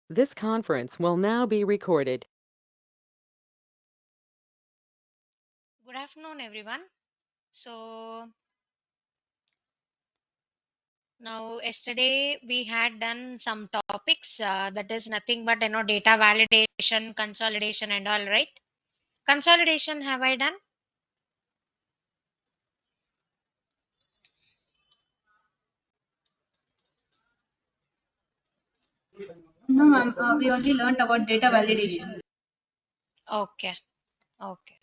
This conference will now be recorded. Good afternoon, everyone. So now yesterday we had done some topics that is nothing but data validation, consolidation, and all, right? Consolidation have I done? No, ma'am. We only learned about data validation. Okay, okay.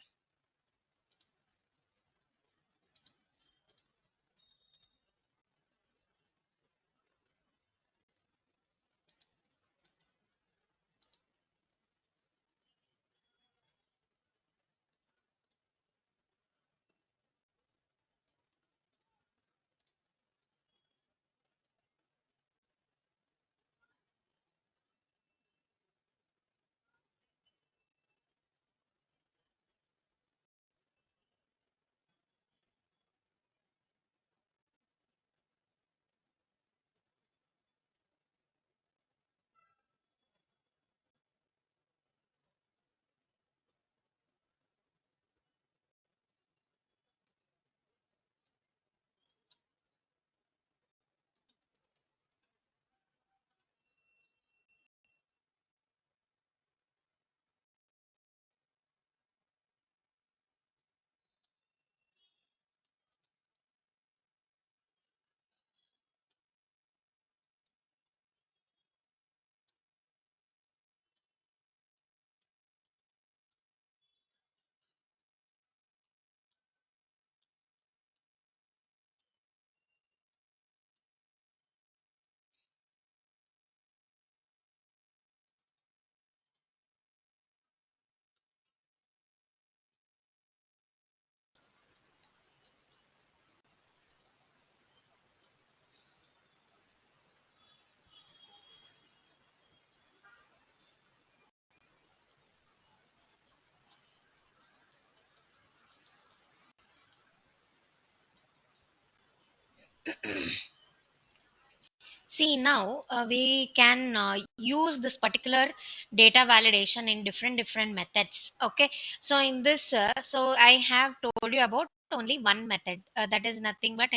See, now we can use this particular data validation in different methods. Okay, so in this, so I have told you about only one method, that is nothing but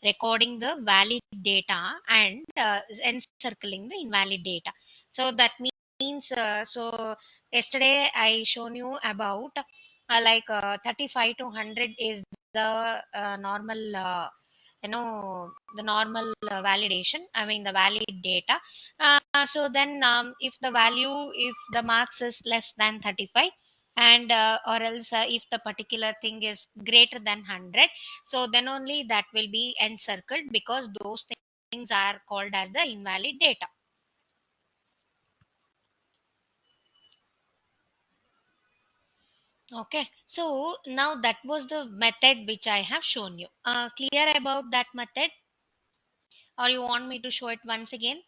recording the valid data and encircling the invalid data. So that means, so yesterday I shown you about 35 to 100 is the normal. The normal validation, I mean the valid data. So then, if the value, if the marks is less than 35, and or else if the particular thing is greater than 100, so then only that will be encircled, because those things are called as the invalid data. Okay, so now that was the method which I have shown you. Clear about that method, or you want me to show it once again?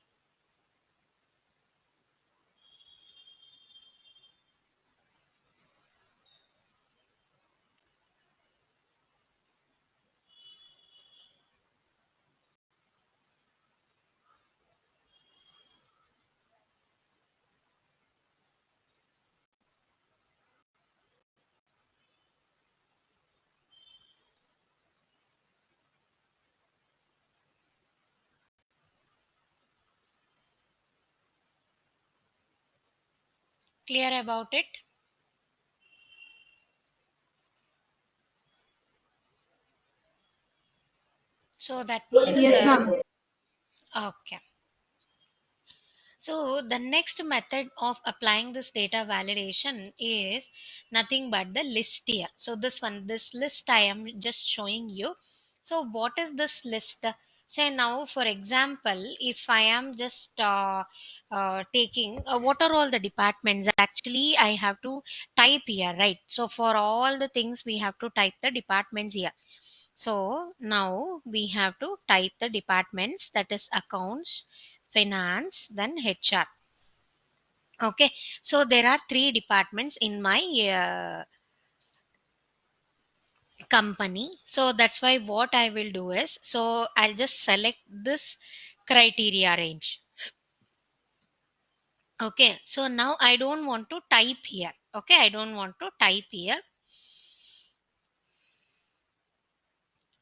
Clear about it? So that means, Yes, ma'am. okay. So the next method of applying this data validation is nothing but the list here. So this list I am just showing you. So what is this list? Say now, for example, if I am just taking what are all the departments, actually I have to type here, right? So for all the things we have to type the departments here. So now we have to type the departments, that is accounts, finance, then HR. Okay, so there are three departments in my company. So that's why what I will do is, so I'll just select this criteria range. Okay, so now I don't want to type here. Okay, I don't want to type here.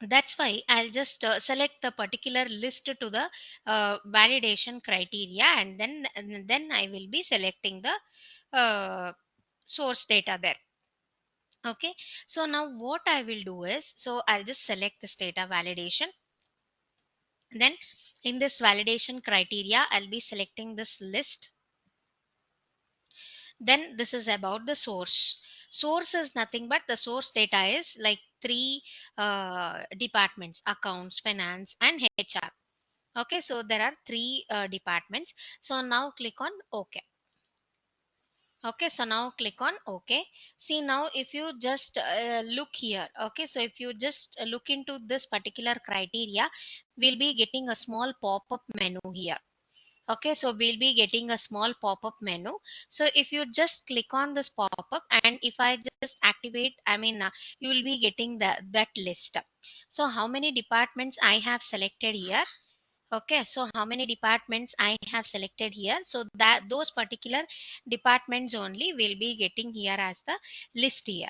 That's why I'll just select the particular list to the validation criteria, and then I will be selecting the source data there. Okay, so now what I will do is, so I'll just select this data validation. Then in this validation criteria, I'll be selecting this list. Then this is about the source is nothing but the source data is like three departments: accounts, finance, and HR. Okay, so there are three departments. So now click on OK. Okay, so now click on OK. See, now if you just look here, okay, so if you just look into this particular criteria, we'll be getting a small pop-up menu here. Okay, so we'll be getting a small pop-up menu. So if you just click on this pop-up, and if I just activate, you will be getting that list. So how many departments I have selected here? Okay, so how many departments I have selected here? So that those particular departments only will be getting here as the list here.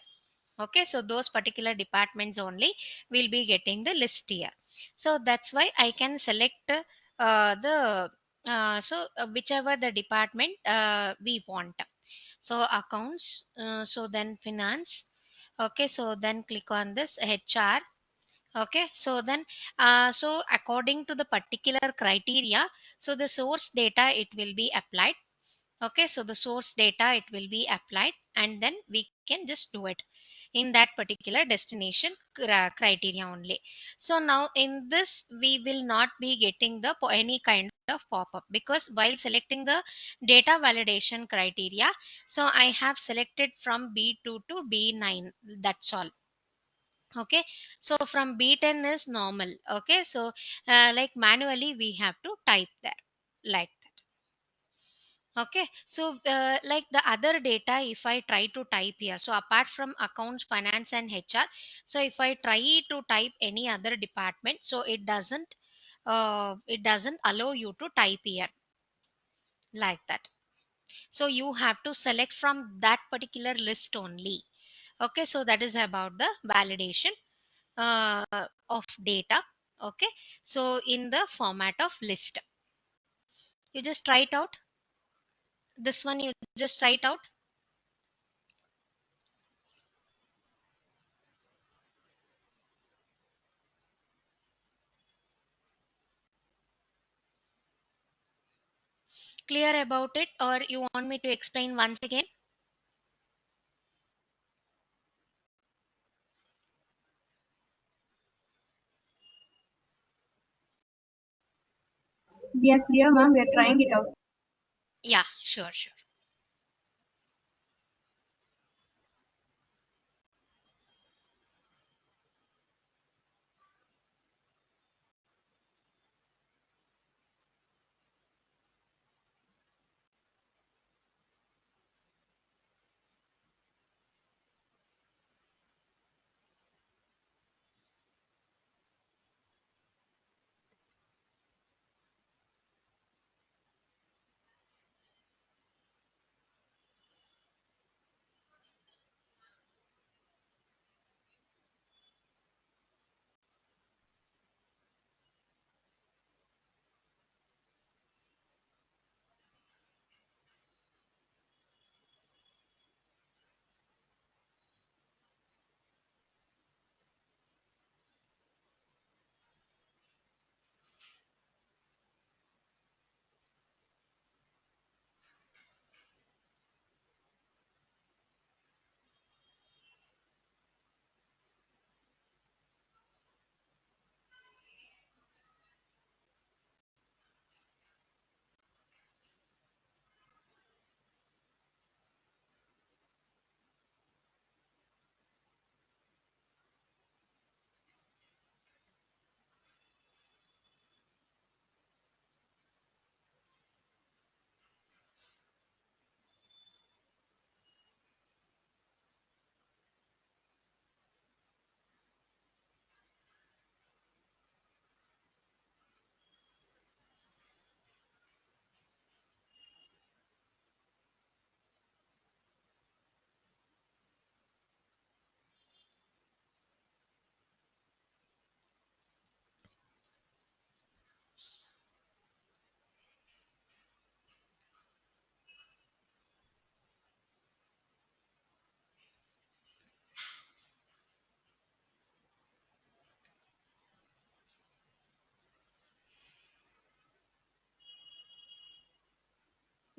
Okay, so those particular departments only will be getting the list here. So that's why I can select the whichever the department we want. So accounts, so then finance. Okay, so then click on this HR. Okay, so then so according to the particular criteria, so the source data it will be applied. Okay, so the source data it will be applied, and then we can just do it in that particular destination criteria only. So now in this we will not be getting the any kind of pop-up, because while selecting the data validation criteria, so I have selected from B2 to B9, that's all. Okay, so from B10 is normal. Okay, so like manually we have to type there like that. Okay, so like the other data, if I try to type here, so apart from accounts, finance, and HR, so if I try to type any other department, so it doesn't allow you to type here like that. So you have to select from that particular list only. Okay, so that is about the validation of data. Okay, so in the format of list, you just try it out. This one you just try it out. Clear about it, or you want me to explain once again? We are clear, ma'am. We are trying it out. Yeah, sure, sure.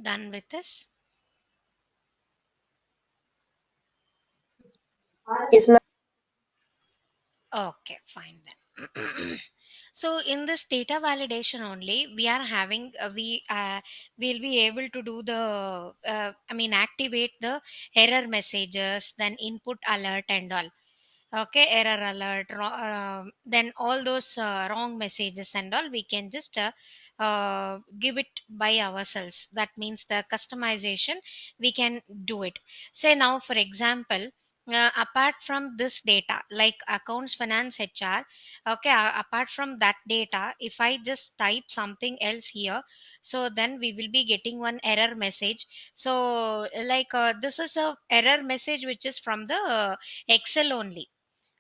Done with this? Yes, ma'am. Okay, fine then. So in this data validation only, we are having we will be able to do the activate the error messages, then input alert and all. Okay, error alert, then all those wrong messages and all, we can just give it by ourselves. That means the customization we can do it. Say now for example, apart from this data like accounts, finance, HR, okay, apart from that data, if I just type something else here, so then we will be getting one error message. So like this is a error message which is from the Excel only.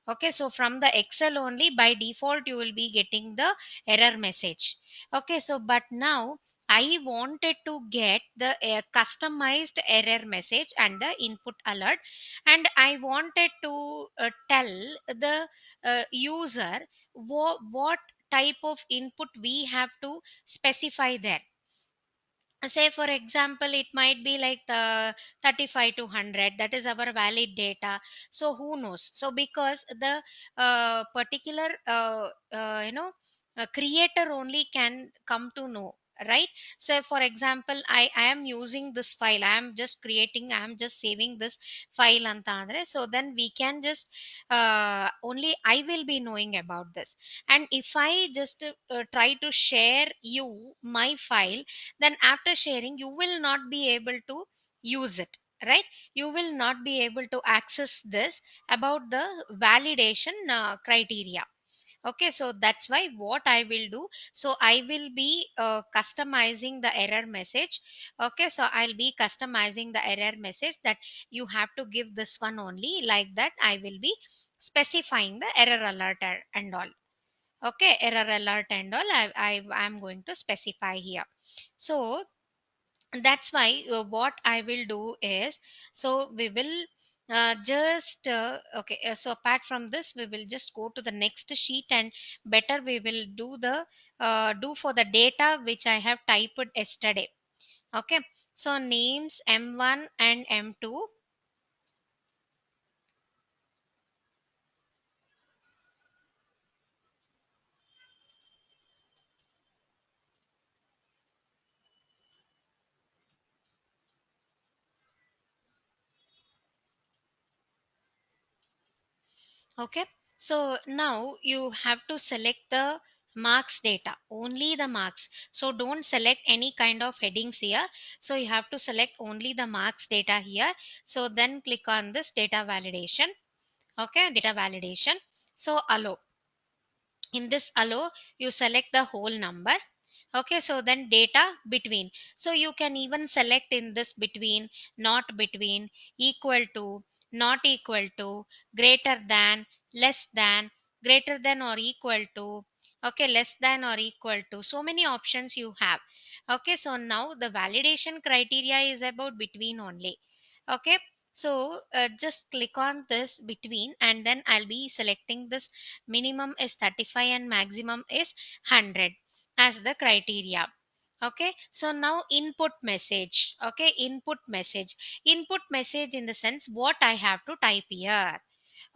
Okay, so from the Excel only, by default you will be getting the error message. Okay, so but now I wanted to get the customized error message and the input alert, and I wanted to tell the user what type of input we have to specify there. Say for example, it might be like the 35 to 100, that is our valid data. So who knows, so because the particular creator only can come to know, right? So for example, I am using this file, I am just creating, I am just saving this file antandre, so then we can just only I will be knowing about this. And if I just try to share you my file, then after sharing you will not be able to use it, right? You will not be able to access this about the validation criteria. Okay, so that's why what I will do, so I will be customizing the error message. Okay, so I'll be customizing the error message that you have to give this one only, like that I will be specifying the error alert and all. Okay, error alert and all, I'm going to specify here. So that's why what I will do is, so we will just okay, so apart from this we will just go to the next sheet, and better we will do the do for the data which I have typed yesterday. Okay, so names M1 and M2. Okay, so now you have to select the marks data, only the marks. So don't select any kind of headings here. So you have to select only the marks data here. So then click on this data validation. Okay, data validation. So allow. In this allow, you select the whole number. Okay, so then data between, so you can even select in this between, not between, equal to, not equal to, greater than, less than, greater than or equal to, okay, less than or equal to, so many options you have. Okay, so now the validation criteria is about between only. Okay, so just click on this between, and then I'll be selecting this minimum is 35 and maximum is 100 as the criteria. Okay, so now input message. Okay, input message in the sense what I have to type here.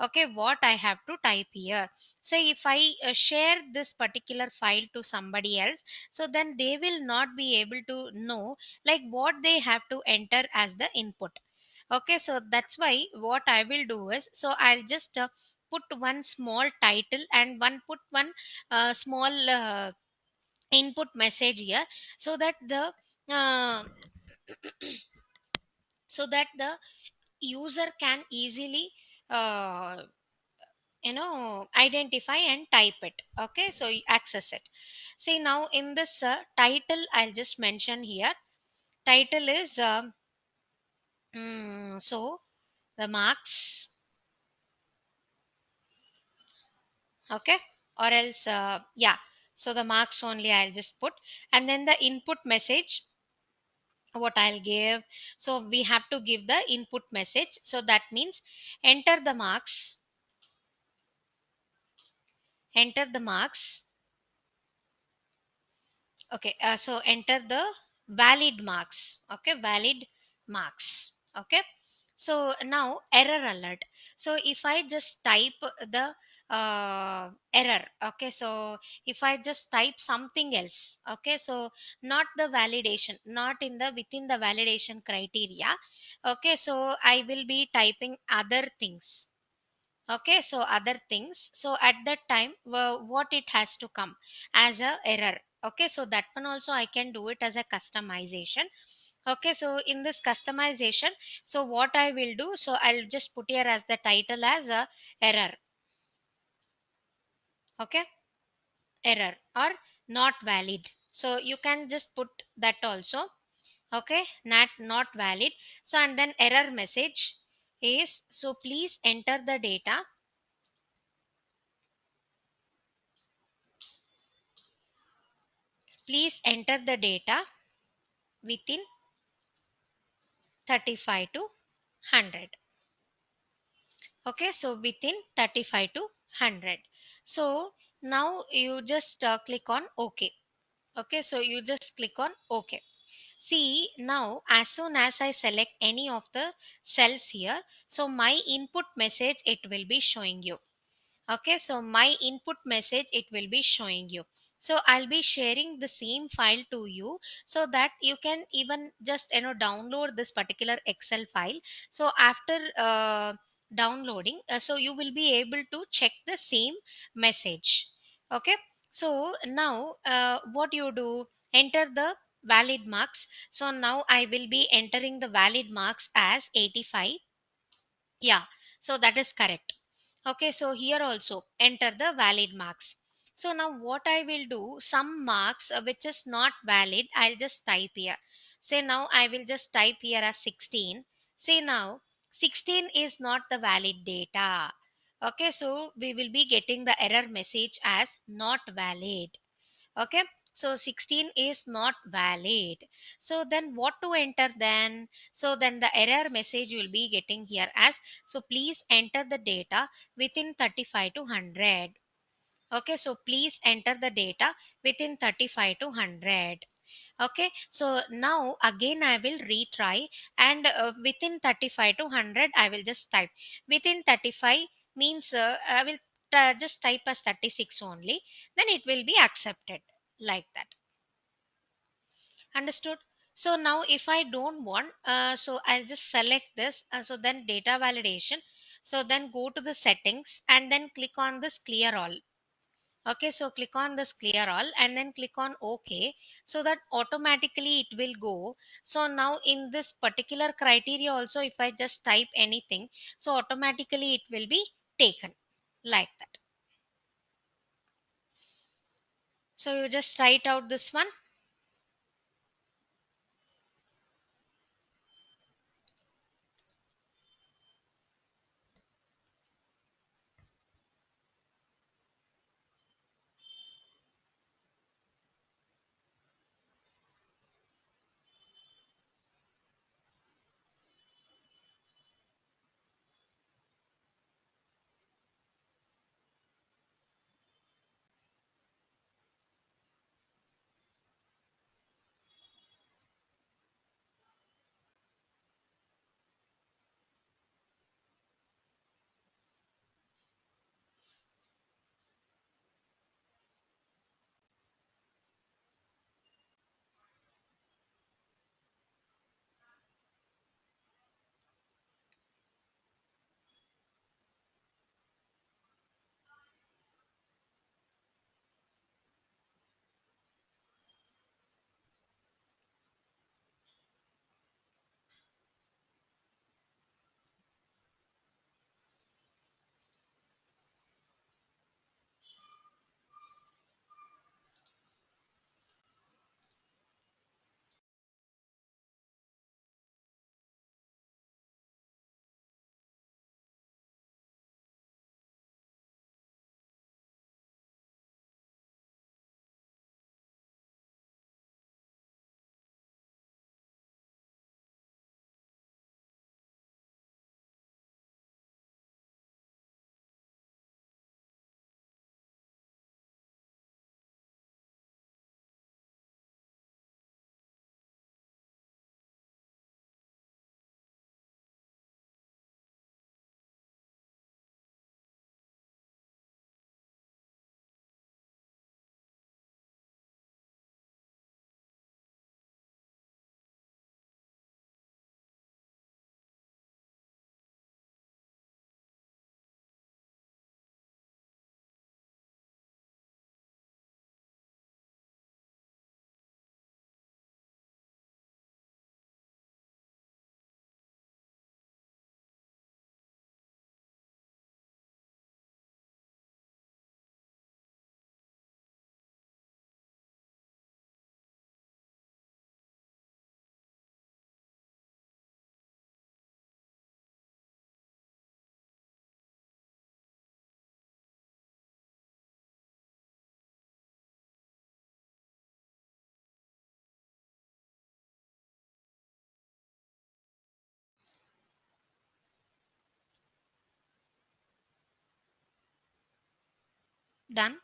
Okay, what I have to type here. Say if I share this particular file to somebody else, so then they will not be able to know like what they have to enter as the input. Okay, so that's why what I will do is, so I'll just put one small title and one put one small input message here, so that the uh, so that the user can easily uh, identify and type it. Okay, so you access it. See now in this title, I'll just mention here, title is so the marks. Okay, or else yeah, so the marks only I'll just put, and then the input message what I'll give. So we have to give the input message, so that means enter the marks, enter the marks. Okay, so enter the valid marks. Okay, valid marks. Okay, so now error alert. So if I just type the error, okay, so if I just type something else, okay, so not the validation, not in the within the validation criteria, okay, so I will be typing other things. Okay, so other things, so at that time what it has to come as a error. Okay, so that one also I can do it as a customization. Okay, so in this customization, so what I will do, so I'll just put here as the title as a error. Okay, error or not valid, so you can just put that also. Okay, not valid. So and then error message is, so please enter the data, please enter the data within 35 to 100. Okay, so within 35 to 100. So now you just click on OK. Okay, so you just click on OK. See, now as soon as I select any of the cells here, so my input message it will be showing you. Okay, so my input message it will be showing you. So I'll be sharing the same file to you, so that you can even just download this particular excel file. So after downloading, so you will be able to check the same message. Okay, so now what you do, enter the valid marks. So now I will be entering the valid marks as 85. Yeah, so that is correct. Okay, so here also enter the valid marks. So now what I will do, some marks which is not valid, I'll just type here. Say now I will just type here as 16. Say now 16 is not the valid data. Okay, so we will be getting the error message as not valid. Okay, so 16 is not valid. So then what to enter then? So then the error message you will be getting here as, so please enter the data within 35 to 100. Okay, so please enter the data within 35 to 100. Okay, so now again I will retry, and within 35 to 100 I will just type. Within 35 means I will just type as 36 only, then it will be accepted, like that. Understood? So now if I don't want, so I'll just select this, so then data validation, so then go to the settings and then click on this clear all. Okay, so click on this clear all and then click on OK, so that automatically it will go. So now in this particular criteria also, if I just type anything, so automatically it will be taken, like that. So you just write out this one. Done?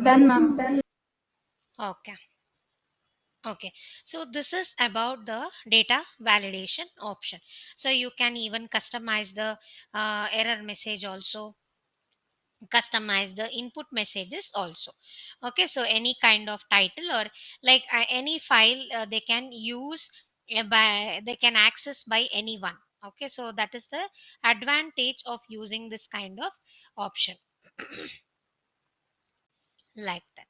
Done, ma'am. Okay. Okay, so this is about the data validation option. So you can even customize the error message also, customize the input messages also. Okay, so any kind of title or like any file they can use by they can access by anyone. Okay, so that is the advantage of using this kind of option. Like that.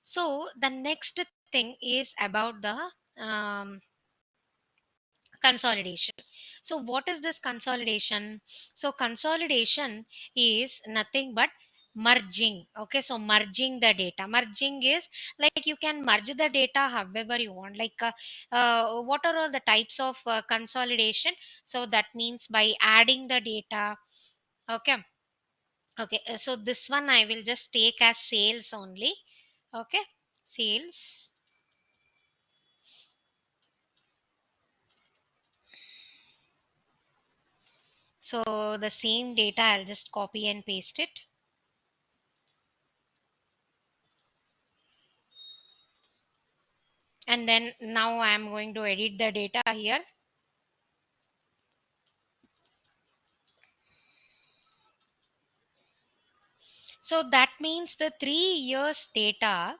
So the next thing is about the consolidation. So what is this consolidation? So consolidation is nothing but merging. Okay, so merging the data. Merging is like you can merge the data however you want. Like what are all the types of consolidation? So that means by adding the data. Okay. Okay, so this one I will just take as sales only. Okay, sales. So the same data I'll just copy and paste it. And then now I am going to edit the data here. So that means the 3 years data.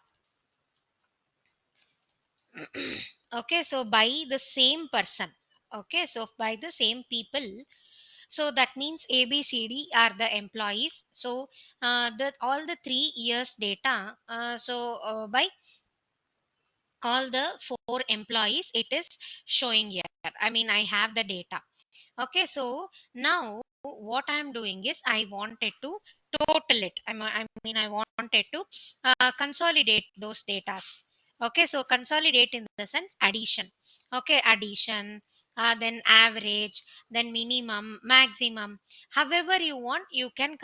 Okay, so by the same person. Okay, so by the same people. So that means ABCD are the employees. So the all the 3 years data, by all the 4 employees it is showing here. I mean I have the data. Okay, so now what I'm doing is I wanted to total it. I wanted to consolidate those datas. Okay, so consolidate in the sense addition. Okay, addition, then average, then minimum, maximum. However you want, you can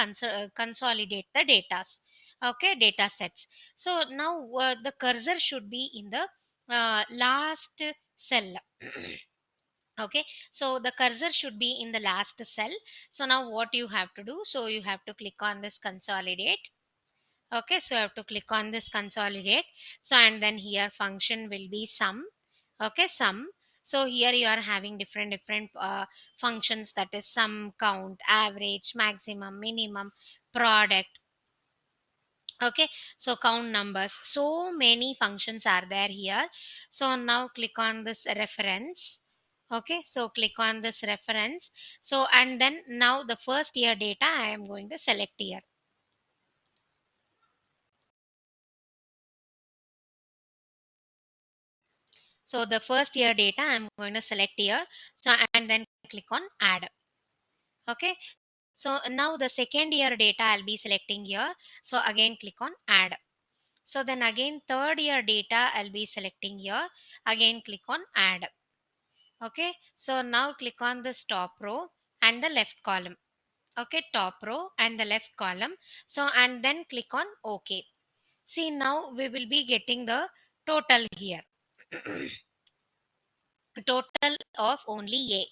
consolidate the datas. Okay, data sets. So now the cursor should be in the last cell. Okay, so the cursor should be in the last cell. So now what you have to do, so you have to click on this consolidate. Okay, so you have to click on this consolidate. So and then here function will be sum. Okay, sum. So here you are having different functions, that is sum, count, average, maximum, minimum, product. Okay, so count numbers, so many functions are there here. So now click on this reference. Okay, so click on this reference. So and then now the first year data I am going to select here. So the first year data I'm going to select here. So and then click on add. Okay, so now the second year data I'll be selecting here. So again click on add. So then again third year data I'll be selecting here. Again click on add. Okay, so now click on this top row and the left column. Okay, top row and the left column. So and then click on OK. See, now we will be getting the total here. Total of only A.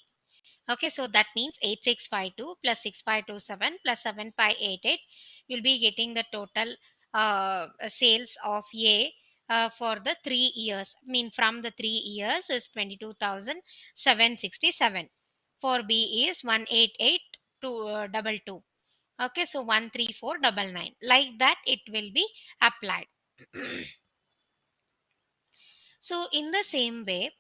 Okay, so that means 8652 plus 6527 plus 7588. You'll be getting the total sales of A for the 3 years. I mean, from the 3 years is 22,767. For B is 188,222. Okay, so 13499. Like that, it will be applied. So in the same way,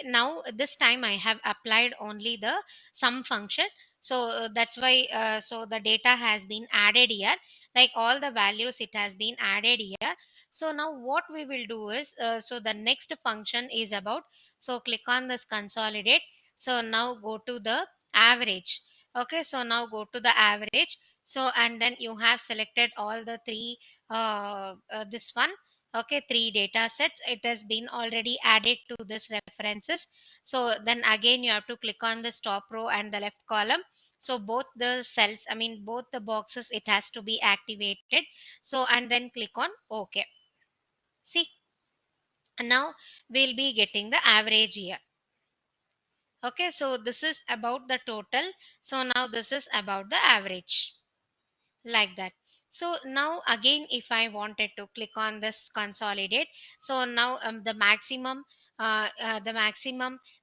now this time I have applied only the sum function. So that's why so the data has been added here, like all the values it has been added here. So now what we will do is so the next function is about, so click on this consolidate. So now go to the average. Okay, so now go to the average. So and then you have selected all the three this one. Okay, three data sets, it has been already added to this references. So then again you have to click on the top row and the left column. So both the cells, I mean both the boxes, it has to be activated. So and then click on OK. See, and now we'll be getting the average here. Okay, so this is about the total. So now this is about the average, like that. So now again, if I wanted to click on this consolidate, so now the maximum,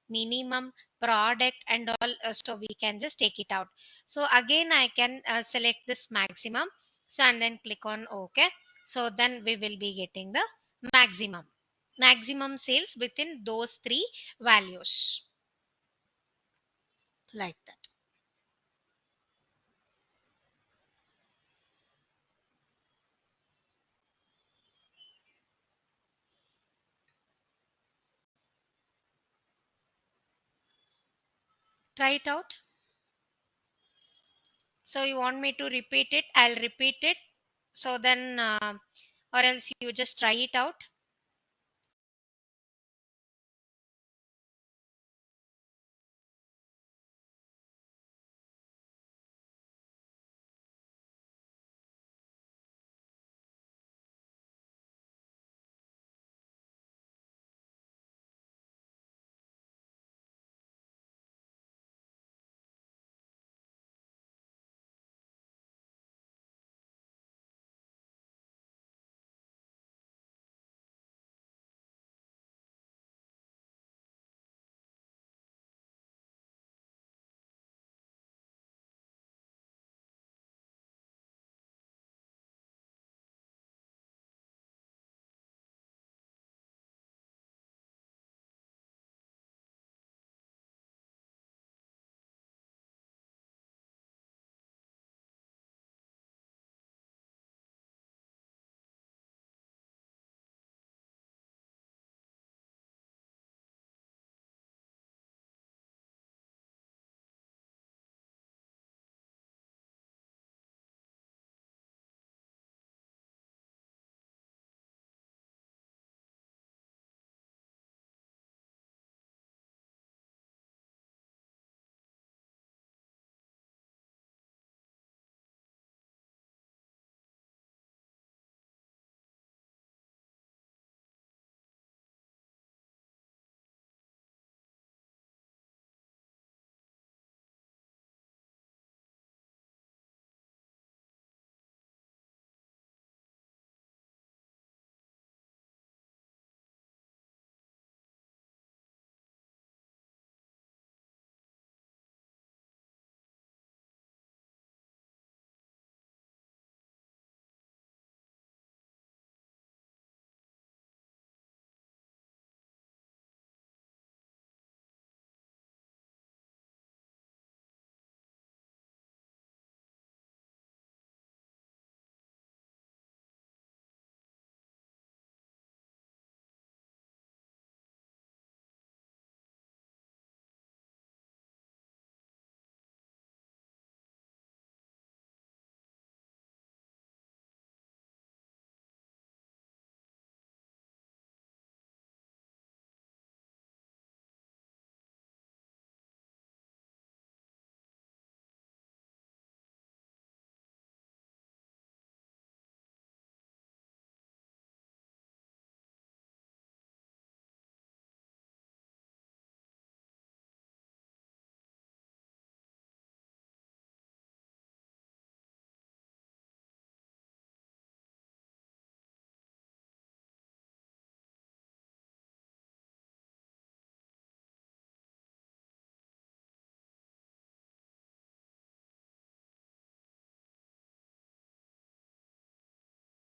minimum, product and all, so we can just take it out. So again I can select this maximum, so and then click on OK. So then we will be getting the maximum sales within those three values, like that. Try it out. So you want me to repeat it? I'll repeat it. So then, or else you just try it out.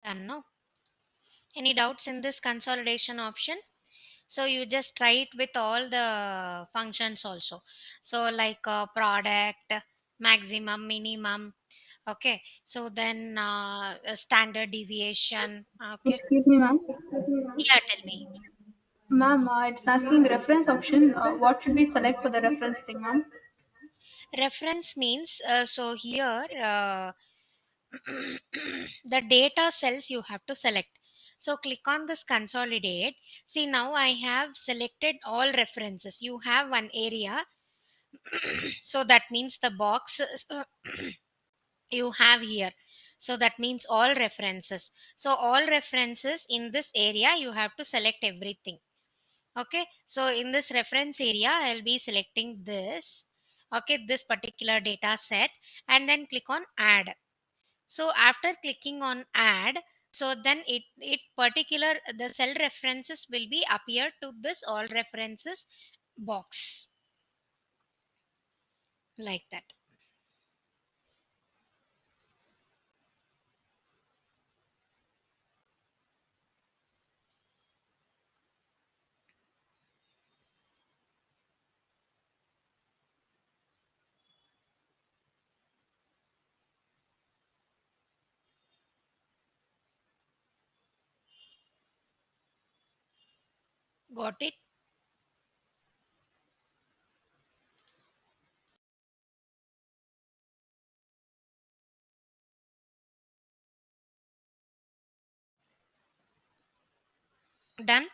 Done, no? Any doubts in this consolidation option? So you just try it with all the functions also. So like product, maximum, minimum. Okay. So then standard deviation. Okay. Excuse me, ma'am. Yeah, tell me. Ma'am, it's asking reference option. What should we select for the reference thing, ma'am? Reference means, so here the data cells you have to select. So click on this consolidate. See, now I have selected all references. You have one area. So that means the box you have here. So that means all references. So all references in this area, you have to select everything. Okay, so in this reference area, I'll be selecting this, okay, this particular data set, and then click on add. So after clicking on add, so then it particular the cell references will be appear to this all references box, like that. Got it? Done?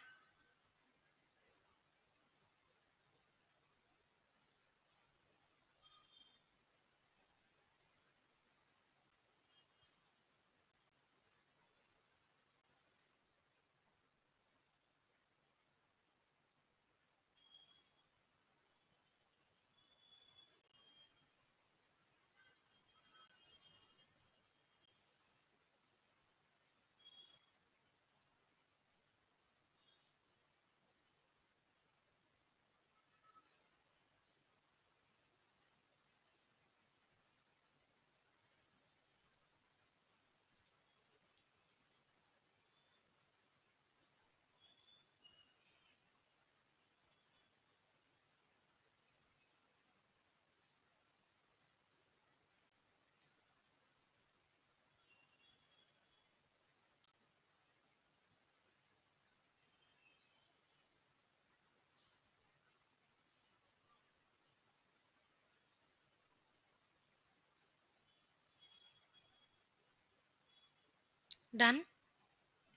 Done?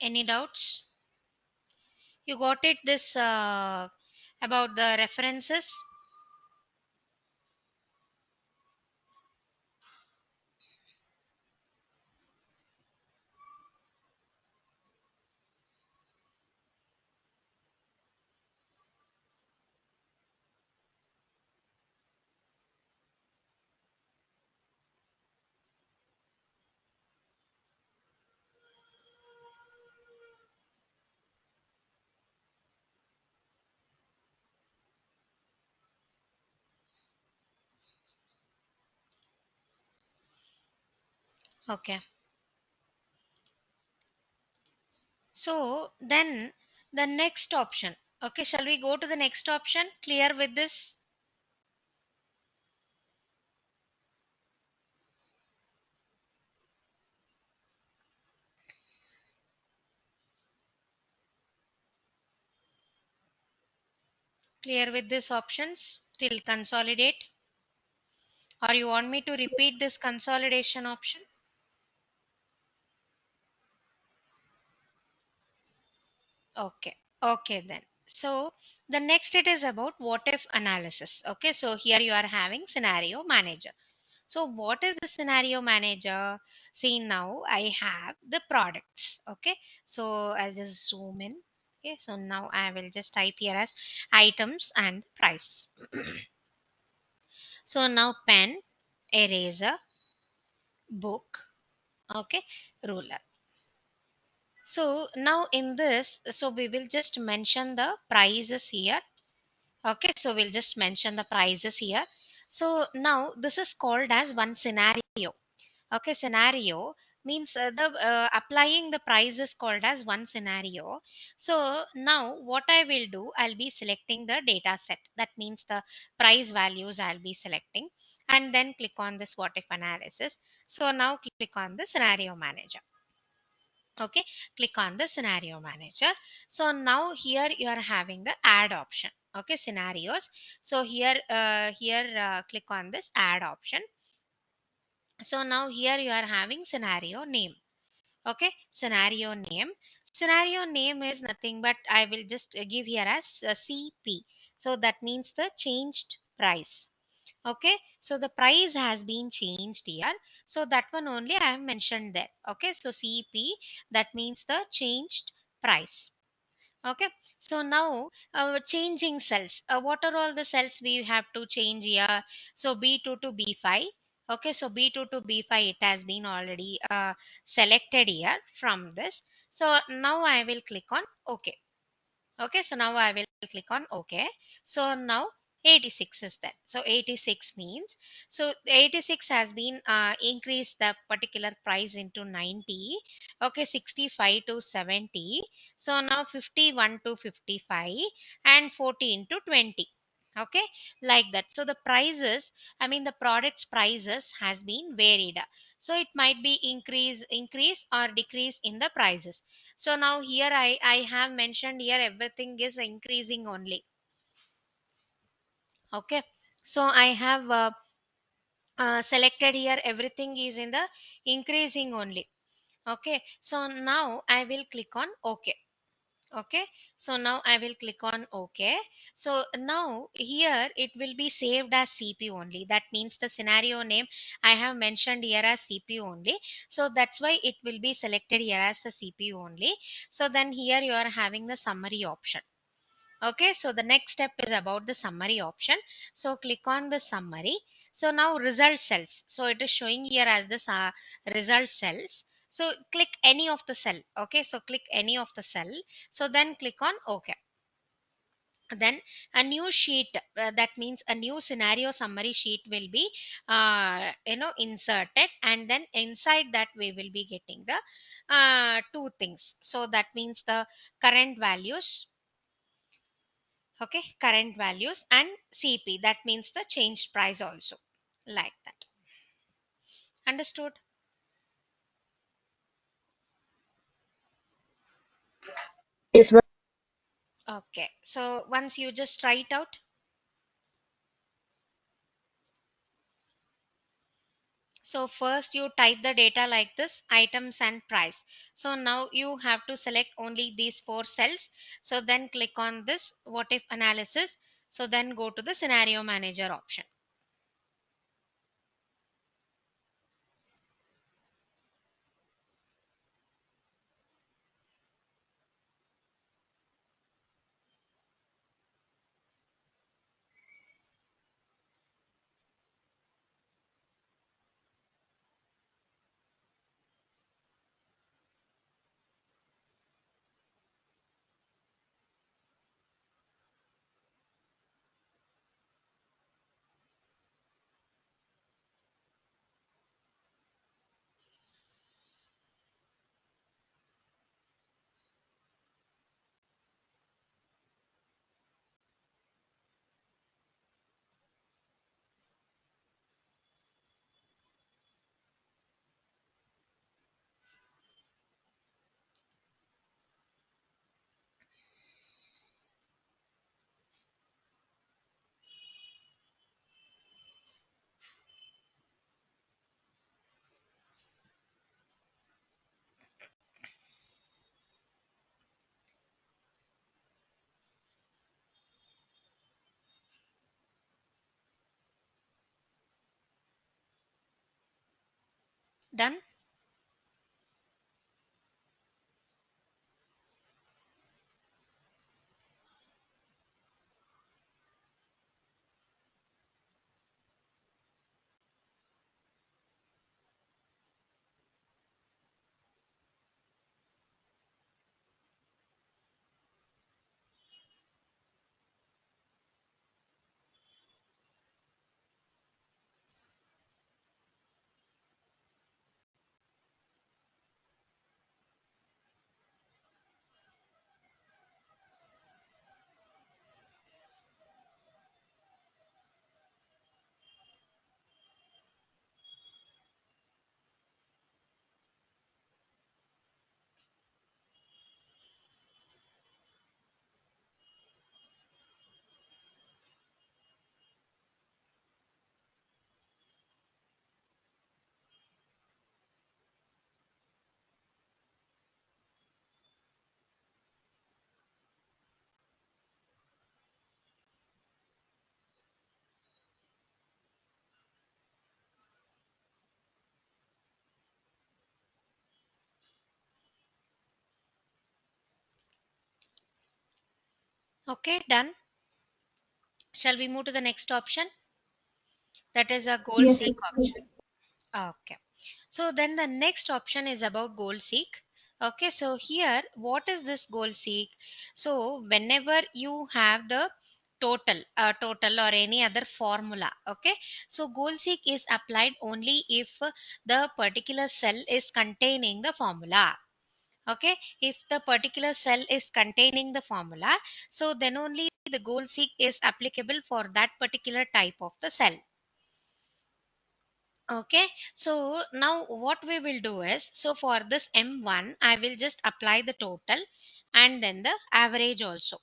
Any doubts? You got it? This about the references. Okay. So then the next option. Okay, shall we go to the next option? Clear with this? Clear with these options till consolidate? Or you want me to repeat this consolidation option? Okay. Okay then. So the next it is about what if analysis. Okay. So here you are having scenario manager. So what is the scenario manager? See, now I have the products. Okay. So I'll just zoom in. Okay. So now I will just type here as items and price. So now pen, eraser, book, okay, ruler. So now in this, so we will just mention the prices here. Okay, so we'll just mention the prices here. So now this is called as one scenario. Okay, scenario means the applying the price is called as one scenario. So now what I will do, I'll be selecting the data set. That means the price values I'll be selecting, and then click on this what if analysis. So now click on the scenario manager. Okay, click on the scenario manager. So now here you are having the add option. Okay, scenarios. So here click on this add option. So now here you are having scenario name. Okay, scenario name is nothing but I will just give here as CP. So that means the changed price. Okay, so the price has been changed here, so that one only I have mentioned there. Okay, so CP, that means the changed price. Okay, so now changing cells, what are all the cells we have to change here? So B2 to B5. Okay, so B2 to B5, it has been already selected here from this. So now I will click on OK. Okay, so now I will click on OK. So now 86 is that. So 86 means, so 86 has been increased the particular price into 90. Okay, 65 to 70. So now 51 to 55 and 14 to 20. Okay, like that. So the prices, I mean the products prices has been varied. So it might be increase or decrease in the prices. So now here I have mentioned here everything is increasing only. Okay, so I have selected here everything is in the increasing only. Okay, so now I will click on OK. Okay, so now I will click on OK. So now here it will be saved as CP only. That means the scenario name I have mentioned here as CP only. So that's why it will be selected here as the CP only. So then here you are having the summary option. Okay, so the next step is about the summary option. So click on the summary. So now result cells. So it is showing here as the result cells. So click any of the cell. Okay, so click any of the cell. So then click on OK. Then a new sheet, that means a new scenario summary sheet will be inserted, and then inside that we will be getting the two things. So that means the current values. Okay, current values and CP, that means the changed price also, like that. Understood? Yes, ma'am. Okay, so once you just try it out. So first you type the data like this, items and price. So now you have to select only these four cells. So then click on this what if analysis. So then go to the scenario manager option. Done. Okay, done. Shall we move to the next option? That is a goal Yes. seek option. Okay. So then the next option is about goal seek. Okay, so here what is this goal seek? So whenever you have the total or any other formula, okay, so goal seek is applied only if the particular cell is containing the formula. Okay, if the particular cell is containing the formula, so then only the goal seek is applicable for that particular type of the cell. Okay, so now what we will do is, so for this M1, I will just apply the total and then the average also.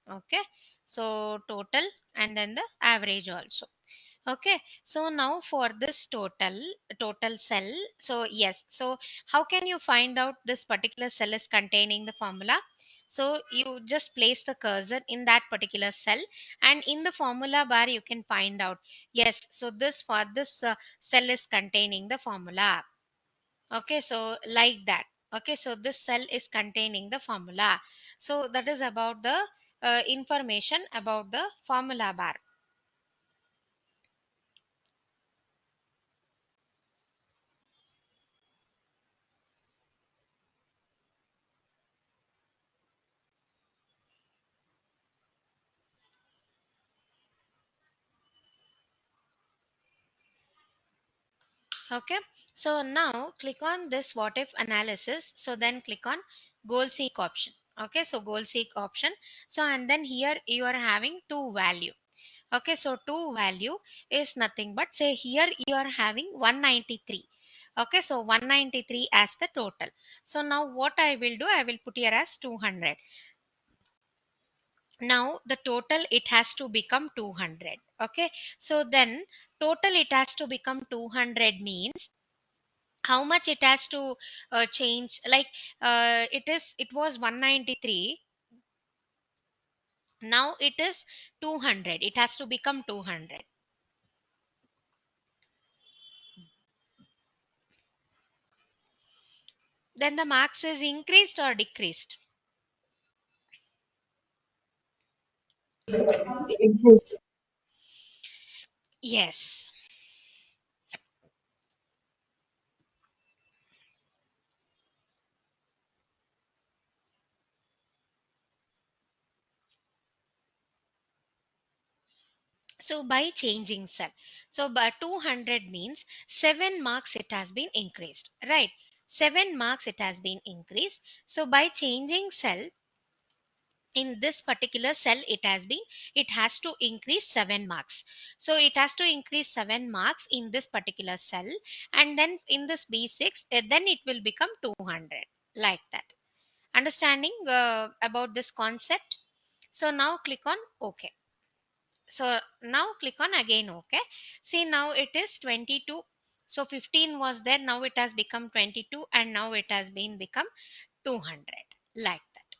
Okay, so total and then the average also. Okay, so now for this total cell, so yes, so how can you find out this particular cell is containing the formula? So you just place the cursor in that particular cell, and in the formula bar you can find out, yes, so this for this cell is containing the formula. Okay, so like that. Okay, so this cell is containing the formula. So that is about the information about the formula bar. Okay, so now click on this what if analysis. So then click on goal seek option. Okay, so goal seek option. So and then here you are having two value. Okay, so two value is nothing but, say here you are having 193. Okay, so 193 as the total. So now what I will do, I will put here as 200. Now the total it has to become 200. Okay, so then total it has to become 200 means how much it has to change, like it was 193, now it is 200, it has to become 200. Then the marks is increased or decreased? Yes. So by changing cell, so by 200 means 7 marks it has been increased, right? 7 marks it has been increased. So by changing cell, in this particular cell it has to increase 7 marks. So it has to increase 7 marks in this particular cell, and then in this b6 then it will become 200, like that. Understanding about this concept? So now click on OK. So now click on again OK. See, now it is 22. So 15 was there, now it has become 22, and now it has been become 200, like that.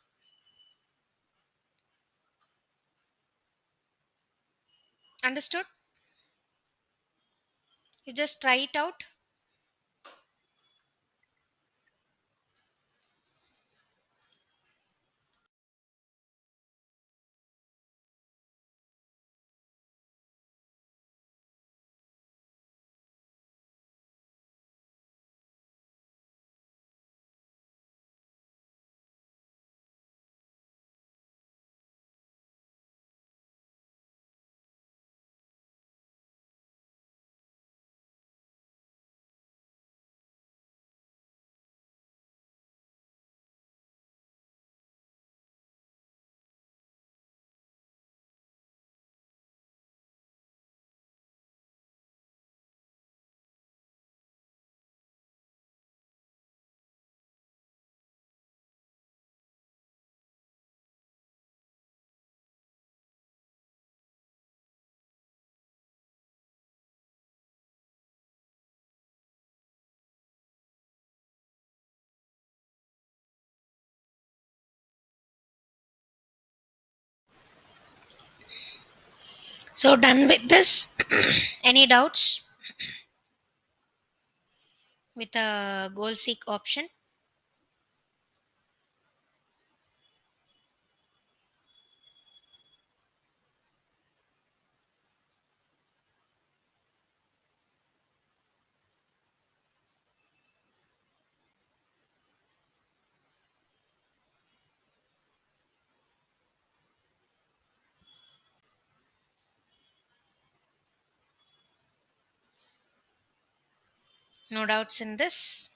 Understood? You just try it out. So done with this. Any doubts with a goal seek option? No doubts in this?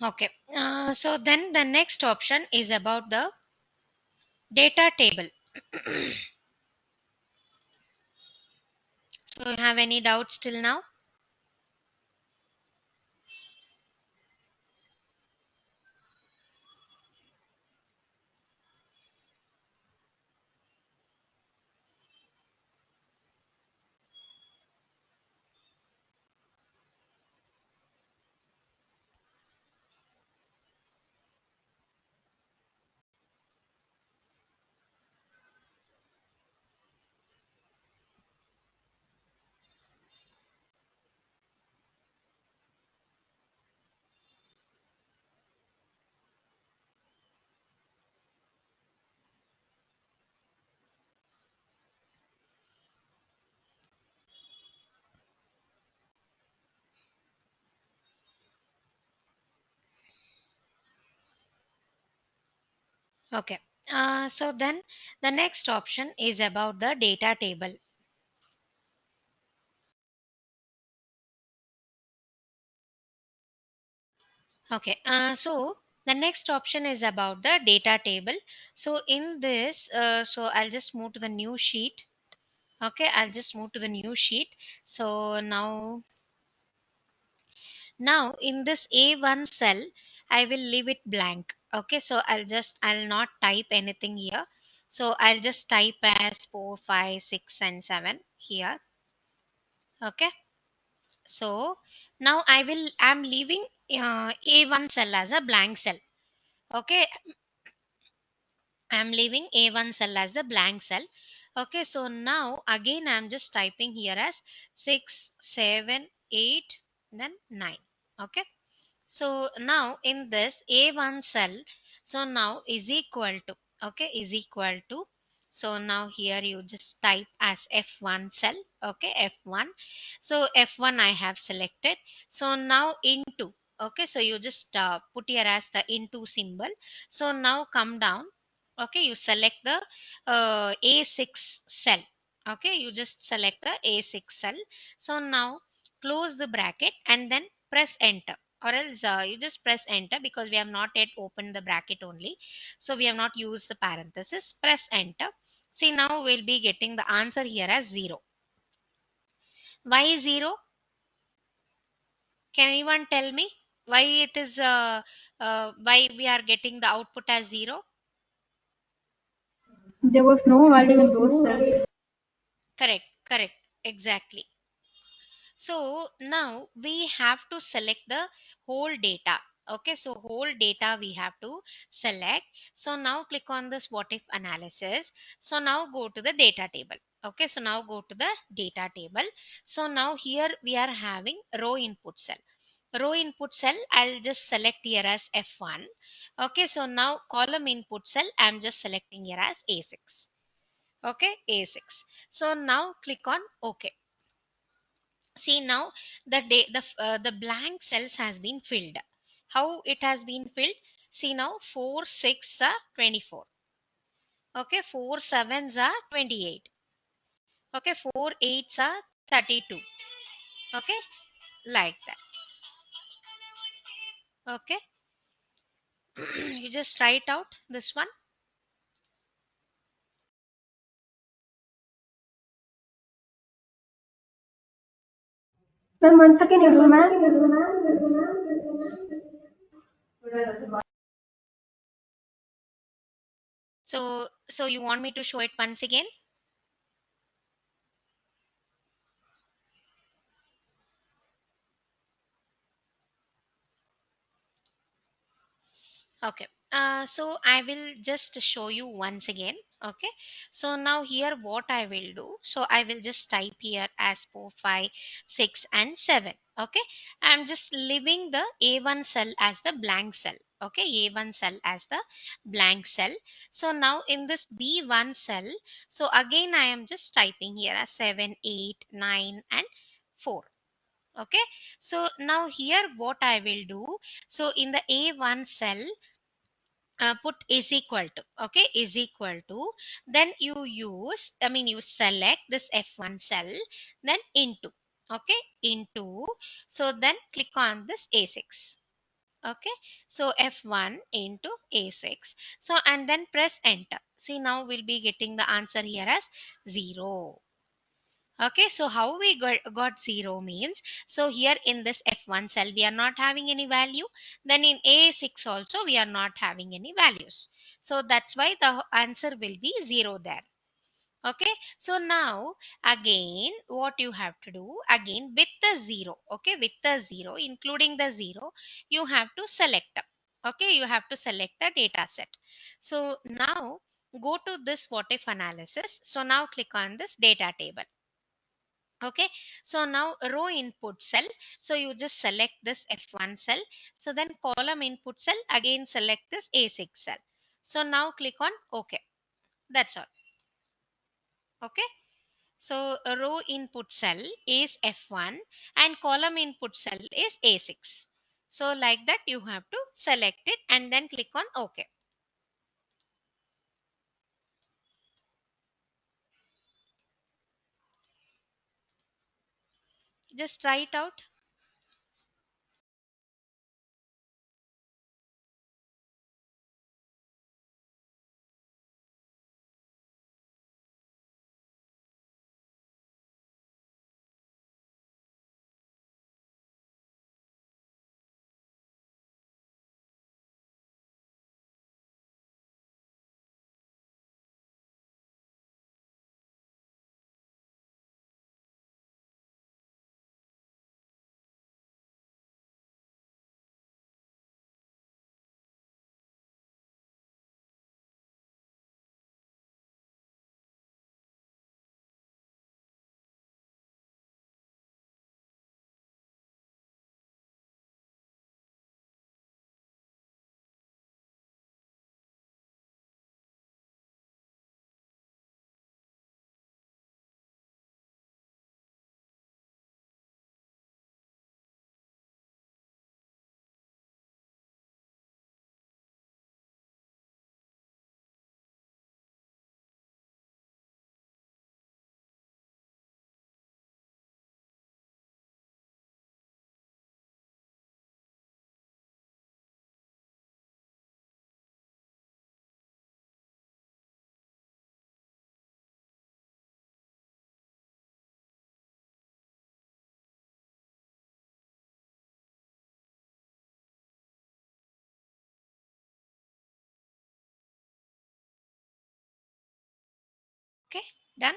Okay. So then the next option is about the data table. So you have any doubts till now? Okay. So then the next option is about the data table. Okay. So the next option is about the data table. So in this, so I'll just move to the new sheet. Okay, I'll just move to the new sheet. So now in this A1 cell, I will leave it blank. Okay, so I'll not type anything here. So I'll just type as 4, 5, 6, and 7 here. Okay. So now I'm leaving A1 cell as a blank cell. Okay, I'm leaving A1 cell as the blank cell. Okay, so now again I'm just typing here as 6, 7, 8, then 9. Okay, so now in this A1 cell, so now is equal to, okay, is equal to, so now here you just type as F1 cell, okay, F1. So F1 I have selected. So now into, okay, so you just put here as the into symbol. So now come down, okay, you select the A6 cell. Okay, you just select the A6 cell. So now close the bracket and then press enter, or else you just press enter because we have not yet opened the bracket only, so we have not used the parenthesis. Press enter. See, now we'll be getting the answer here as 0. Why 0? Can anyone tell me why it is why we are getting the output as 0? There was no value in those cells. Correct, exactly. So now we have to select the whole data. Okay, so whole data we have to select. So now click on this what if analysis. So now go to the data table. Okay, so now go to the data table. So now here we are having row input cell. Row input cell, I'll just select here as F1. Okay, so now column input cell, I'm just selecting here as A6. Okay, A6. So now click on OK. See, now the blank cells has been filled. How it has been filled? See, now 4, 6 are 24. Okay, 4 sevens are 28. Okay, 4 eights are 32. Okay, like that. Okay, you just write out this one. Ma'am, once again, you do, ma'am. So you want me to show it once again? Okay. So I will just show you once again. Okay. So now here what I will do. So I will just type here as 4, 5, 6 and 7. Okay. I'm just leaving the A1 cell as the blank cell. Okay. A1 cell as the blank cell. So now in this B1 cell, so again I am just typing here as 7, 8, 9 and 4. Okay. So now here what I will do. So in the A1 cell, put is equal to, okay, is equal to, then you select this F1 cell, then into, okay, into, so then click on this A6. Okay, so F1 into A6, so and then press enter. See, now we'll be getting the answer here as 0. Okay, so how we got 0 means, so here in this F1 cell we are not having any value, then in A6 also we are not having any values, so that's why the answer will be 0 there. Okay, so now again what you have to do, again with the 0, okay, with the 0, including the 0, you have to select, okay, you have to select the data set. So now go to this what if analysis, so now click on this data table. Okay, so now row input cell, so you just select this F1 cell, so then column input cell, again select this A6 cell, so now click on OK. That's all. Okay, so a row input cell is F1 and column input cell is A6, so like that you have to select it and then click on OK. Just try it out. Okay, done.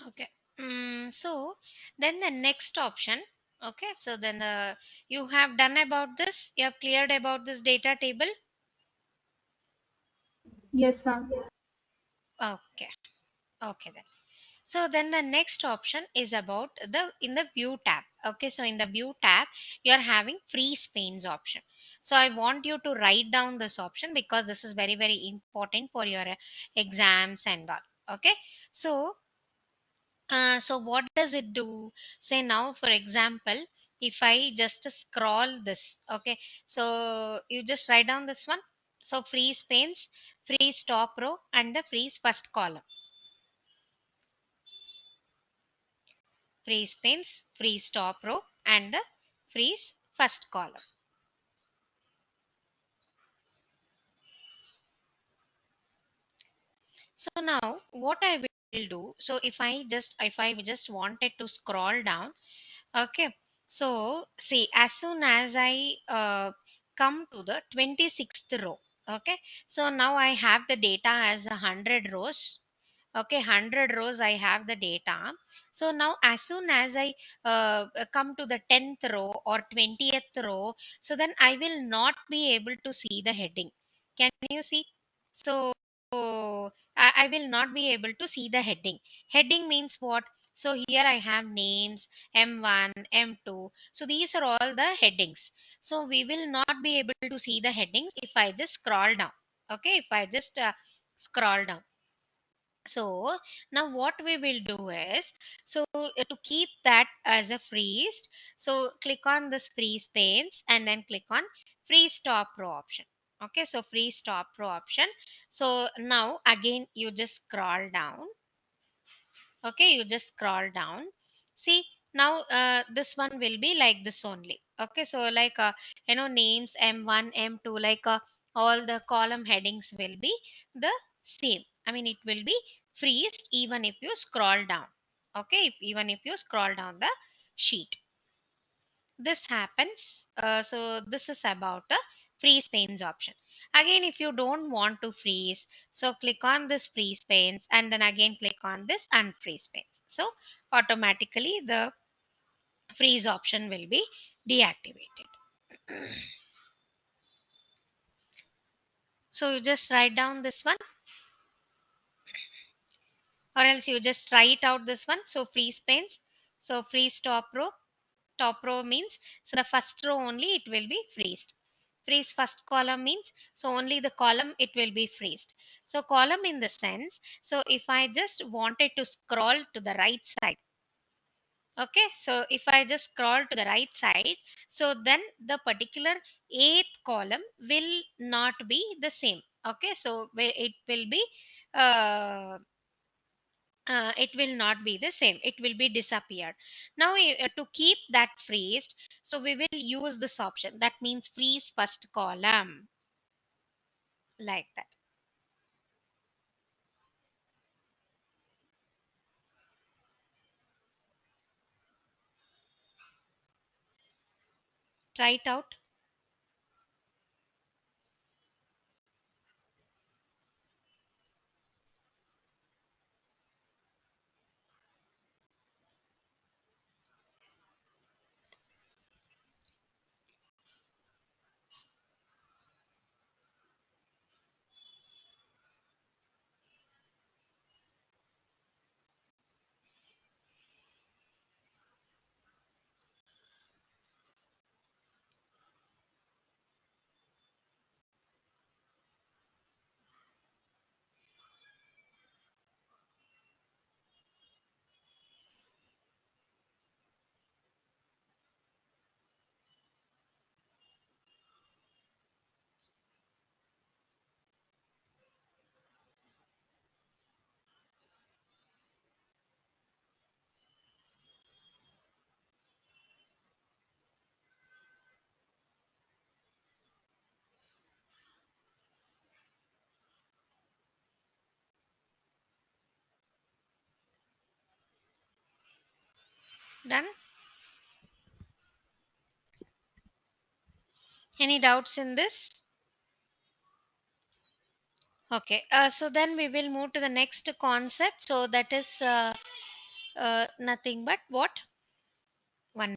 Okay. So then the next option. Okay. So then you have done about this. You have cleared about this data table. Yes, ma'am. Okay. Okay then. So then the next option is about the in the view tab. Okay. So in the view tab, you are having freeze panes option. So I want you to write down this option because this is very, very important for your exams and all. Okay. So what does it do? Say now, for example, if I just scroll this, okay, so you just write down this one. So freeze panes, freeze top row, and the freeze first column. Freeze panes, freeze top row, and the freeze first column. So now what I will do, so if I just wanted to scroll down. Okay, so see, as soon as I come to the 26th row, okay, so now I have the data as 100 rows. Okay, 100 rows I have the data. So now as soon as I come to the 10th row or 20th row, so then I will not be able to see the heading. Can you see? So I will not be able to see the heading. Heading means what? So here I have names M1, M2. So these are all the headings. So we will not be able to see the headings if I just scroll down. Okay, if I just scroll down. So now what we will do is, so to keep that as a freeze, so click on this freeze panes and then click on freeze top row option. Okay, so freeze top row option. So now again you just scroll down. Okay, you just scroll down. See, now this one will be like this only. Okay, so like names M1, M2, like all the column headings will be the same. I mean, it will be freezed even if you scroll down. Okay, even if you scroll down the sheet, this happens. So this is about the freeze panes option. Again, if you don't want to freeze, so click on this freeze panes and then again click on this unfreeze panes. So automatically the freeze option will be deactivated. So you just write down this one, or else you just write out this one. So freeze panes, so freeze top row. Top row means, so the first row only it will be freezed. Freeze first column means, so only the column it will be freezed. So column in the sense, so if I just wanted to scroll to the right side, okay, so if I just scroll to the right side, so then the particular eighth column will not be the same. Okay, so it will be uh, it will not be the same, it will be disappeared. Now to keep that freezed, so we will use this option, that means freeze first column, like that. Try it out. Done. Any doubts in this? Okay, so then we will move to the next concept, so that is Nothing but what? One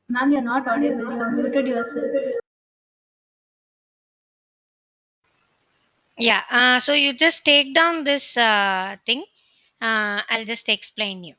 Ma'am, you're not audible. You have muted yourself. Yeah, so you just take down this thing. I'll just explain you.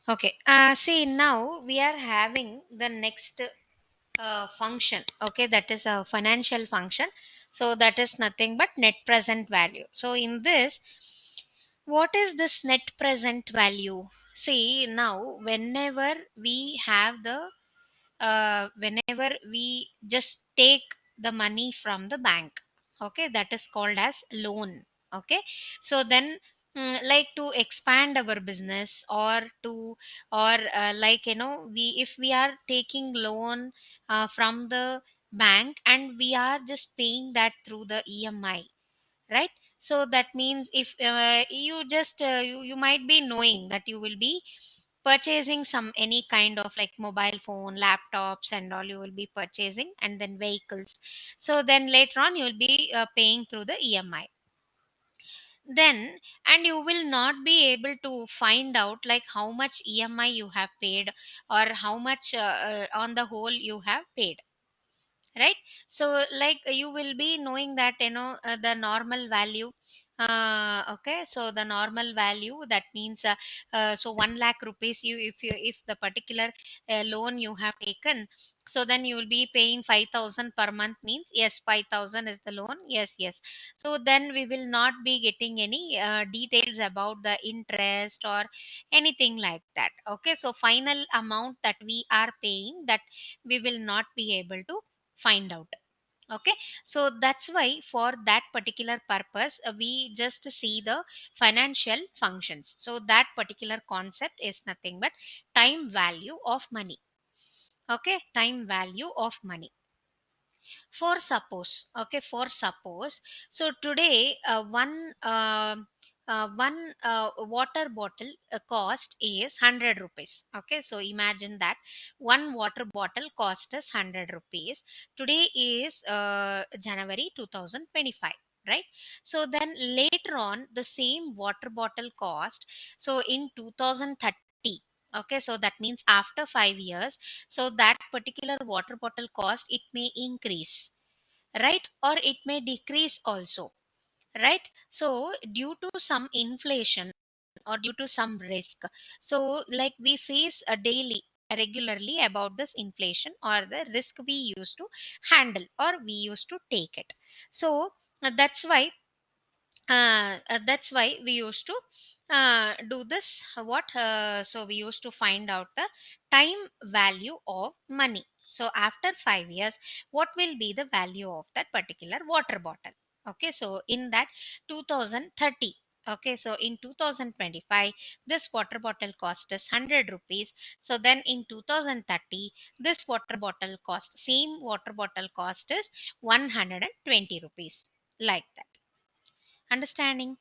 Okay. See, now we are having the next function. Okay, that is a financial function. So that is nothing but net present value. So in this, what is this net present value? See, now whenever we just take the money from the bank, okay, that is called as loan. Okay, so then like to expand our business, or to, or like, we, if we are taking loan from the bank, and we are just paying that through the EMI, right? So that means, if you might be knowing that you will be purchasing some any kind of like mobile phone, laptops and all, you will be purchasing, and then vehicles. So then later on you will be paying through the EMI. Then, and you will not be able to find out like how much EMI you have paid, or how much on the whole you have paid, right? So like you will be knowing that, the normal value. Okay, so the normal value, that means so 1 lakh rupees, you if the particular loan you have taken, so then you will be paying 5,000 per month, means yes, 5,000 is the loan, yes, yes. So then we will not be getting any details about the interest or anything like that. Okay, so final amount that we are paying, that we will not be able to find out. Okay, so that's why for that particular purpose, we just see the financial functions. So that particular concept is nothing but time value of money. Okay, time value of money. For suppose, okay, for suppose, so today one water bottle cost is 100 rupees. Okay, so imagine that one water bottle cost is 100 rupees. Today is January 2025, right? So then later on, the same water bottle cost, so in 2030, okay, so that means after 5 years, so that particular water bottle cost, it may increase, right? Or it may decrease also, right? So due to some inflation, or due to some risk, so like we face a daily, regularly, about this inflation or the risk we used to handle, or we used to take it. So that's why we used to do this what so we used to find out the time value of money. So after 5 years, what will be the value of that particular water bottle? Okay, so in that 2030, Okay, so in 2025, this water bottle cost is 100 rupees. So then in 2030, this water bottle cost, same water bottle cost is 120 rupees. Like that. Understanding?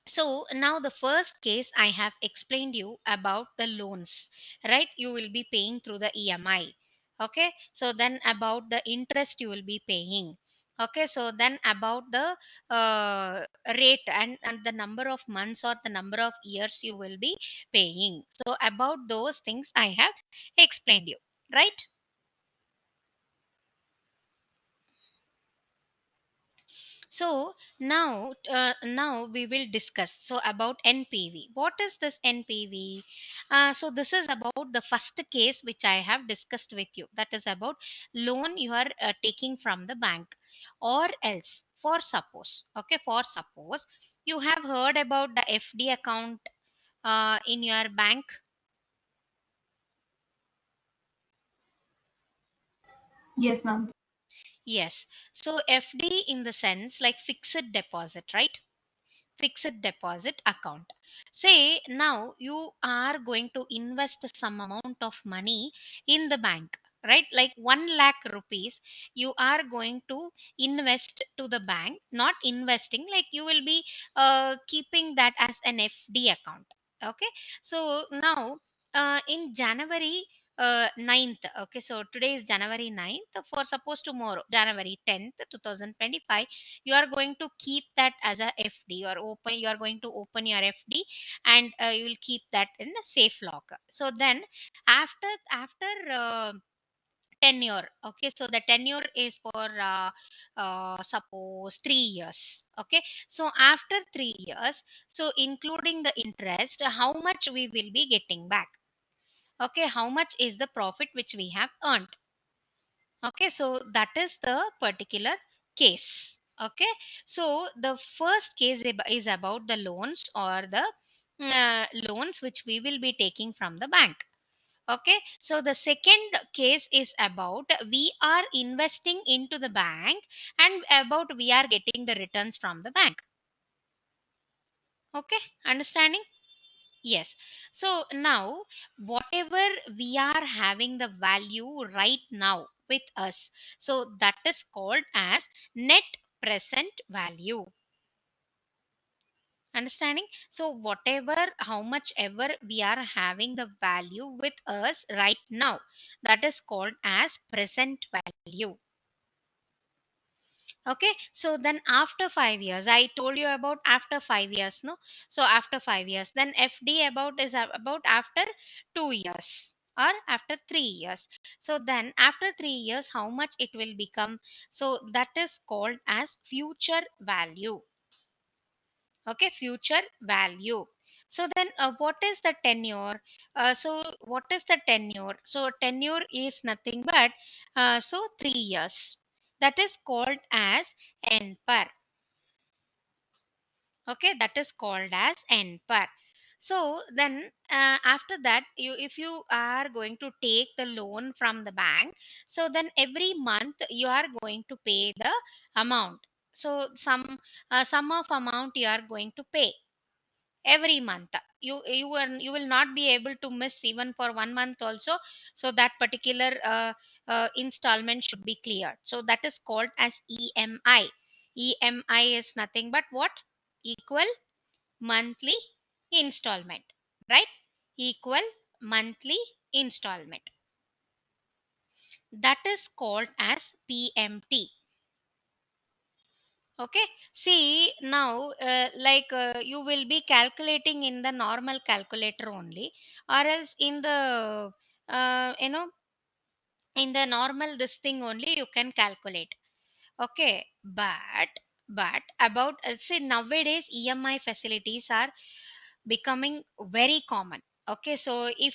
So now the first case I have explained you about the loans, right? You will be paying through the EMI. Okay, so then about the interest you will be paying. Okay, so then about the rate and the number of months or the number of years you will be paying. So about those things I have explained you, right? So now we will discuss so about NPV. What is this NPV? So this is about the first case which I have discussed with you. That is about loan you are taking from the bank, or else for suppose you have heard about the FD account in your bank. Yes, ma'am. Yes. So FD in the sense like fixed deposit, right? Fixed deposit account. Say now you are going to invest some amount of money in the bank, right? Like 1 lakh rupees you are going to invest to the bank, not investing, like you will be keeping that as an FD account. Okay, so now in January 9th, okay, so today is January 9th, for suppose tomorrow January 10th 2025, you are going to keep that as a FD. You are going to open your FD, and you will keep that in the safe locker. So then after tenure, okay, so the tenure is for suppose 3 years. Okay, so after 3 years, so including the interest, how much we will be getting back? Okay, how much is the profit which we have earned? Okay, so that is the particular case. Okay, so the first case is about the loans, or the loans which we will be taking from the bank. Okay, so the second case is about we are investing into the bank, and about we are getting the returns from the bank. Okay, understanding? Yes. So now, whatever we are having the value right now with us, so that is called as net present value. Understanding? So whatever, how much ever we are having the value with us right now, that is called as present value. Okay, so then after 5 years, I told you about after 5 years, no? So after 5 years, then FD about is about after 2 years or after 3 years. So then after 3 years, how much it will become? So that is called as future value. Okay, future value. So then what is the tenure? So what is the tenure? So tenure is nothing but so 3 years. That is called as NPAR. Okay, that is called as NPAR. So then after that, you if you are going to take the loan from the bank, so then every month you are going to pay the amount. So some of amount you are going to pay every month. You will not be able to miss even for 1 month also. So that particular installment should be cleared. So that is called as EMI. EMI is nothing but what? Equal monthly installment, right? Equal monthly installment. That is called as PMT. Okay, see now you will be calculating in the normal calculator only, or else in the you know in the normal this thing only you can calculate. Okay, but about see nowadays EMI facilities are becoming very common. Okay, so if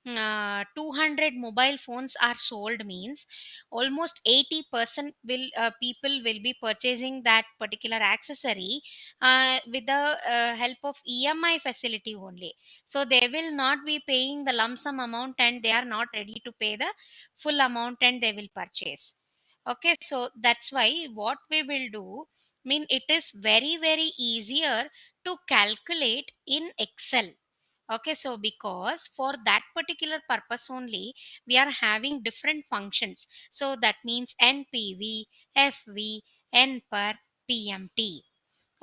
200 mobile phones are sold, means almost 80% will people will be purchasing that particular accessory with the help of EMI facility only. So they will not be paying the lump sum amount, and they are not ready to pay the full amount, and they will purchase. Okay, so that's why what we will do, mean it is very very easier to calculate in Excel. Okay, so because for that particular purpose only we are having different functions. So that means NPV, FV, N per, PMT.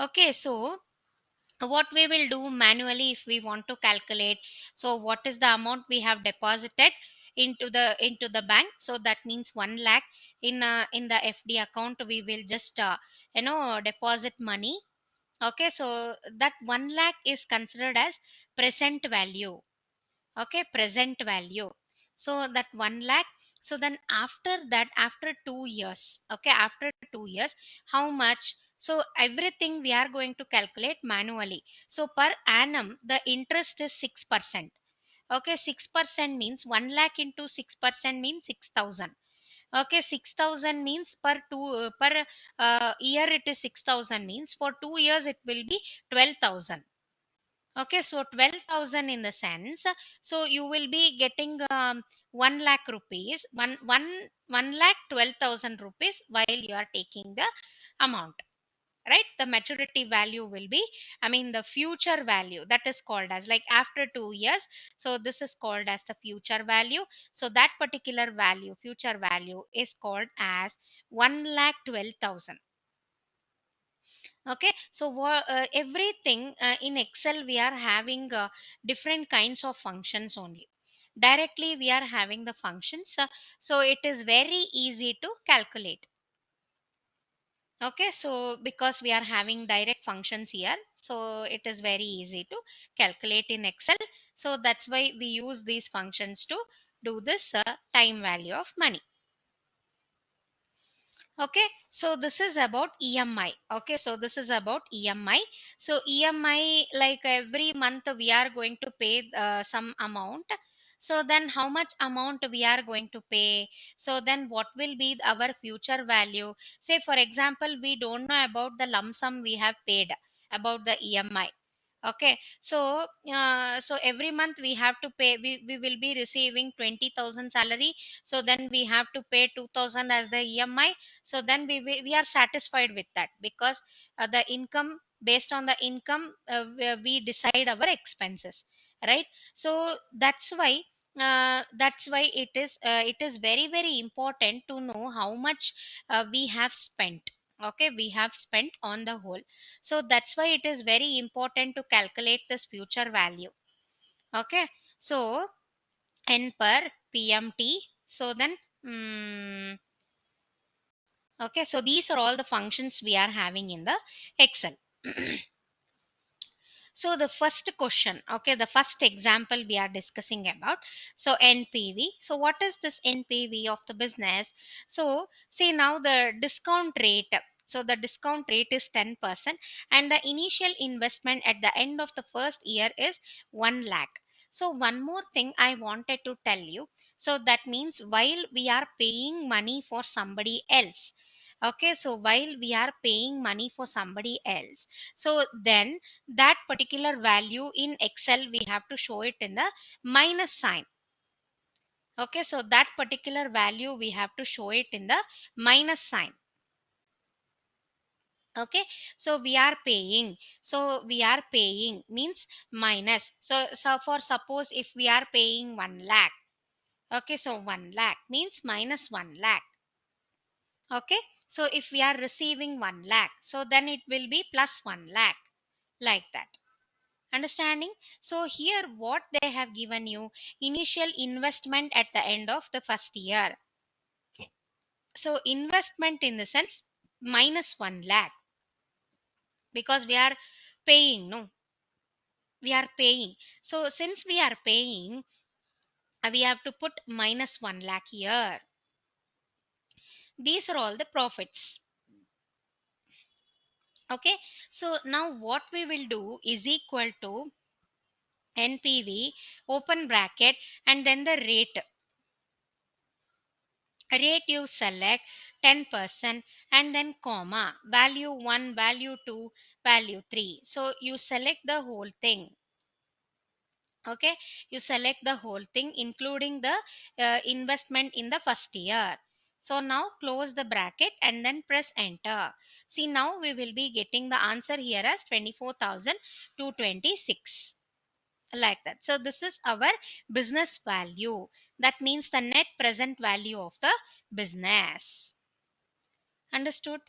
Okay, so what we will do manually if we want to calculate, so what is the amount we have deposited into the bank, so that means 1 lakh in the FD account we will just deposit money. Okay, so that 1 lakh is considered as present value. Okay, present value. So that 1 lakh, so then after that, after 2 years, okay, after 2 years, how much, so everything we are going to calculate manually. So per annum the interest is 6%. Okay, 6% means 1 lakh into 6% means 6,000. Okay, 6,000 means per year it is 6,000, means for 2 years it will be 12,000. Okay, so 12,000 in the sense, so you will be getting 1 lakh rupees, 1 lakh 12,000 rupees while you are taking the amount, right? The maturity value will be, I mean the future value, that is called as like after 2 years. So this is called as the future value. So that particular value, future value, is called as 1 lakh 12,000. Okay, so everything in Excel we are having different kinds of functions only. Directly we are having the functions, so it is very easy to calculate. Okay, so because we are having direct functions here, so it is very easy to calculate in Excel. So that's why we use these functions to do this time value of money. Okay, so this is about EMI. Okay, so this is about EMI. So EMI, like every month we are going to pay some amount. So then how much amount we are going to pay, so then what will be our future value. Say for example we don't know about the lump sum we have paid about the EMI. Okay, so so every month we have to pay, we will be receiving 20,000 salary. So then we have to pay 2,000 as the EMI. So then we are satisfied with that, because the income, based on the income we decide our expenses, right? So that's why it is very very important to know how much we have spent. Okay, we have spent on the whole. So that's why it is very important to calculate this future value. Okay, so N per, PMT. So then okay, so these are all the functions we are having in the Excel. So the first question, okay, the first example we are discussing about, so NPV. So what is this NPV of the business? So see now the discount rate. So the discount rate is 10%, and the initial investment at the end of the first year is 1 lakh. So one more thing I wanted to tell you. So that means while we are paying money for somebody else, okay, so while we are paying money for somebody else, so then that particular value in Excel we have to show it in the minus sign. Okay, so that particular value we have to show it in the minus sign. Okay, so we are paying means minus. So for suppose if we are paying 1 lakh, okay, so 1 lakh means minus 1 lakh. Okay, so if we are receiving 1 lakh, so then it will be plus 1 lakh, like that. Understanding? So here what they have given you, initial investment at the end of the first year. So investment in the sense minus 1 lakh, because we are paying, no, we are paying. So since we are paying, we have to put minus 1 lakh here. These are all the profits. Okay, so now what we will do is equal to NPV, open bracket, and then the rate you select 10%, and then comma, value 1, value 2, value 3. So you select the whole thing. Okay, you select the whole thing including the investment in the first year. So now close the bracket and then press enter. See, now we will be getting the answer here as 24,226, like that. So this is our business value. That means the net present value of the business. Understood?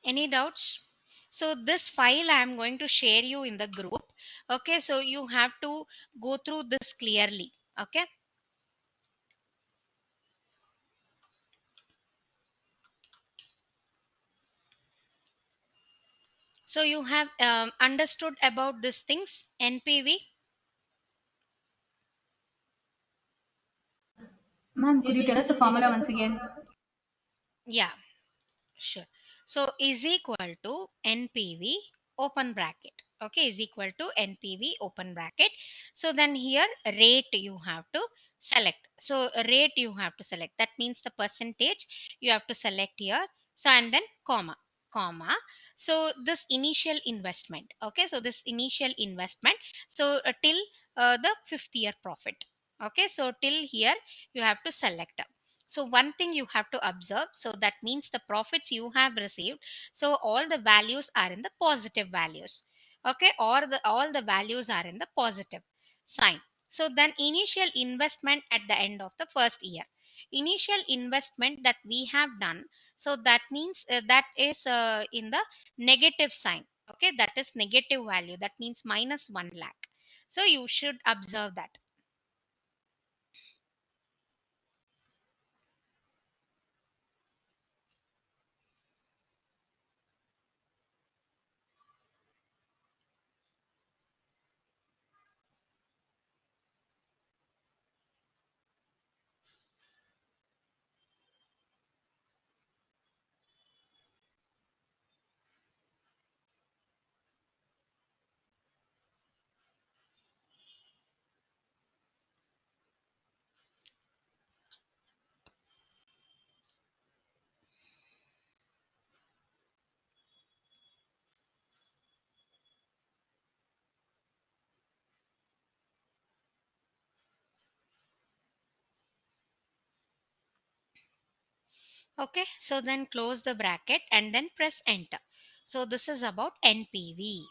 Any doubts? So this file I am going to share you in the group. Okay, so you have to go through this clearly. Okay. So you have understood about these things, NPV? Ma'am, could you tell us the formula once again? Yeah, sure. So is equal to NPV open bracket. Okay, is equal to NPV open bracket. So then here rate you have to select. So rate you have to select. That means the percentage you have to select here. So and then comma. So this initial investment. Okay, so this initial investment. So till the 5th year profit. Okay, so till here you have to select. So one thing you have to observe, so that means the profits you have received, so all the values are in the positive values. Okay, or the all the values are in the positive sign. So then initial investment at the end of the first year, initial investment that we have done, so that means that is in the negative sign. Okay, that is negative value, that means minus 1 lakh. So you should observe that. Okay, so then close the bracket and then press enter. So this is about NPV.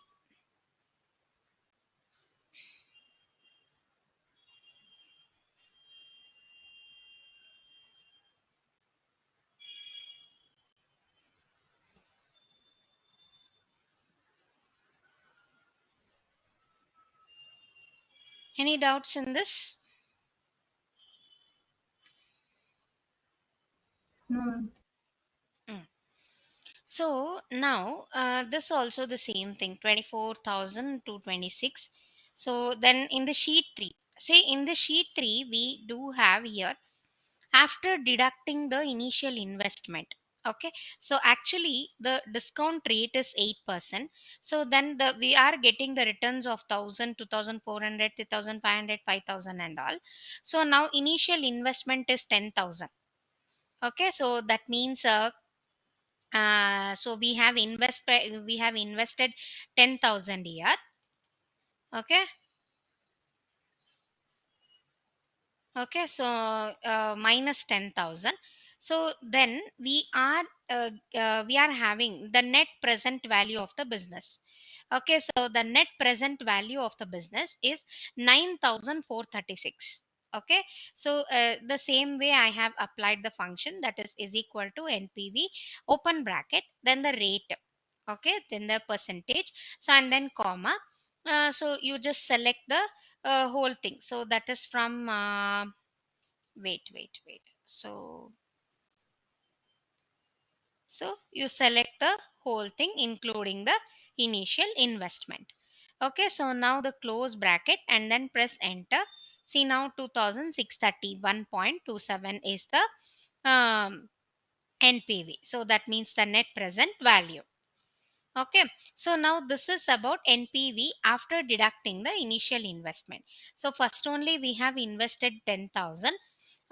Any doubts in this? No, ma'am. Mm. So now this also the same thing, 24,226. So then in the sheet 3, say in the sheet 3 we do have here after deducting the initial investment. Okay, so actually the discount rate is 8%. So then we are getting the returns of 1000, 2400, 3500, 5000 and all. So now initial investment is 10,000. Okay, so that means so we have invested 10,000 here. Okay. Okay, so minus 10,000. So then we are having the net present value of the business. Okay, so the net present value of the business is 9,436. Okay, so the same way I have applied the function, that is equal to NPV open bracket, then the rate. Okay, then the percentage, so and then comma. So you just select the whole thing. So that is from wait. So you select the whole thing including the initial investment. Okay, so now the close bracket and then press enter. See, now 2631.27 is the NPV. So that means the net present value. Okay, so now this is about NPV after deducting the initial investment. So first only we have invested 10,000.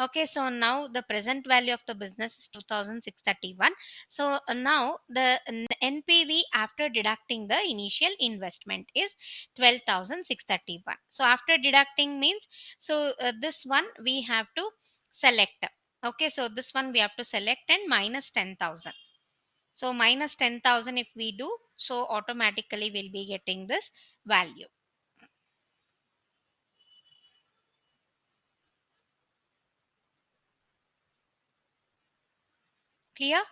Okay, so now the present value of the business is 2631. So now the NPV after deducting the initial investment is 12,631. So after deducting means, so this one we have to select. Okay, so this one we have to select and minus 10,000. So minus 10,000 if we do, so automatically we'll be getting this value. Clear?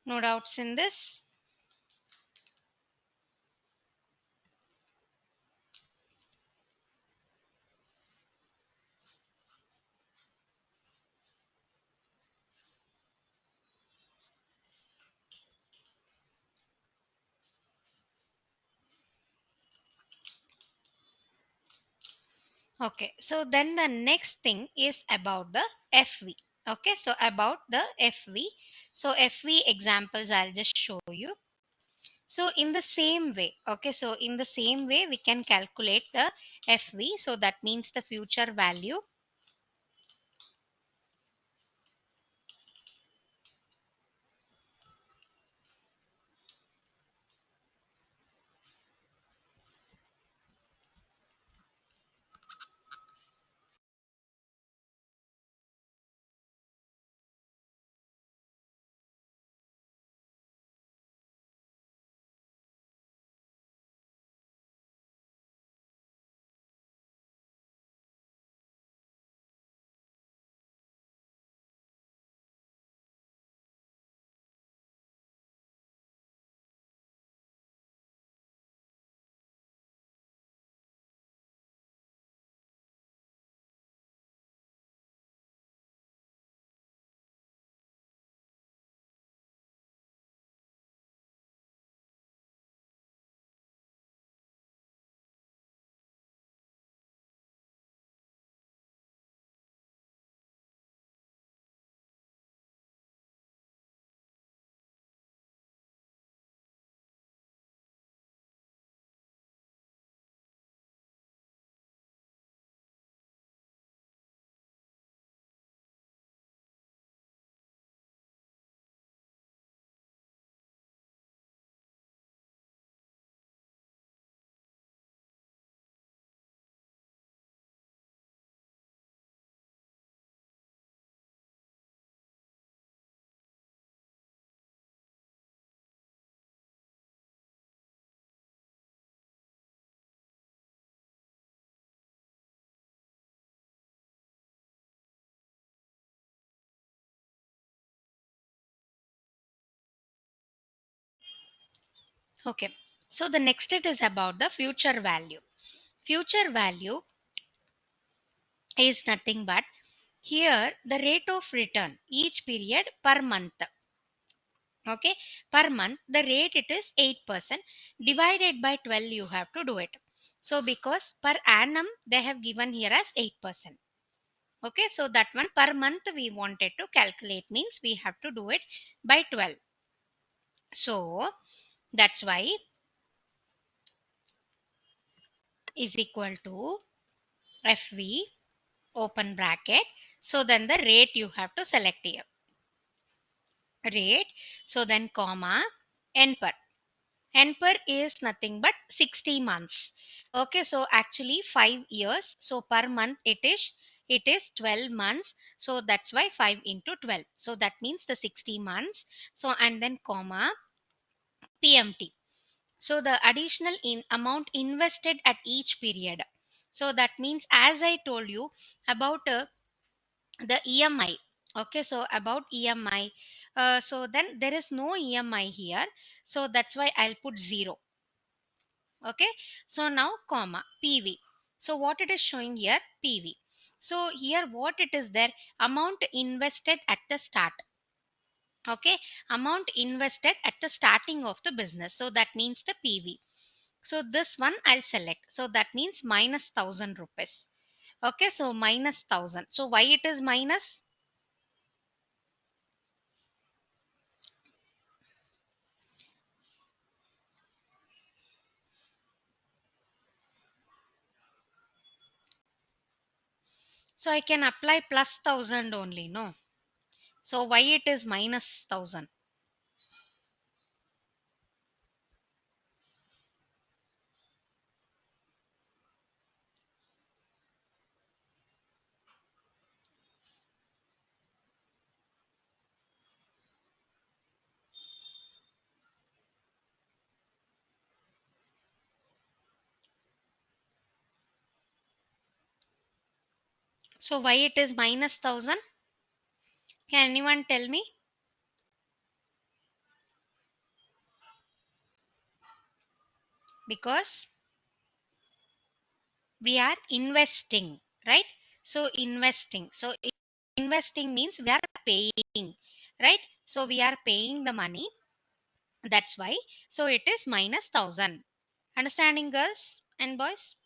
No doubts in this? Okay, so then the next thing is about the FV. Okay, so about the FV. So FV examples I'll just show you. So in the same way, okay, so in the same way we can calculate the FV. So that means the future value. Okay, so the next it is about the future value. Future value is nothing but here the rate of return each period per month. Okay, per month the rate it is 8%, divided by 12 you have to do it. So because per annum they have given here as 8%. Okay, so that one per month we wanted to calculate means we have to do it by 12. So that's why is equal to FV open bracket. So then the rate you have to select here, rate. So then comma n per. N per is nothing but 60 months. Okay, so actually 5 years. So per month it is 12 months. So that's why 5 into 12. So that means the 60 months. So and then comma PMT. So the additional in amount invested at each period. So that means as I told you about the EMI. Okay, so about EMI. So then there is no EMI here. So that's why I'll put 0. Okay, so now comma PV. So what it is showing here, PV. So here what it is there, amount invested at the start. Okay, amount invested at the starting of the business, so that means the PV. So this one I'll select, so that means minus 1000 rupees. Okay, so minus 1000. So why it is minus? So I can apply plus 1000 only, no? So why it is minus 1000? So why it is minus 1000? Can anyone tell me? Because we are investing, right? So investing. So investing means we are paying, right? So we are paying the money. That's why. So it is minus 1000. Understanding, girls and boys?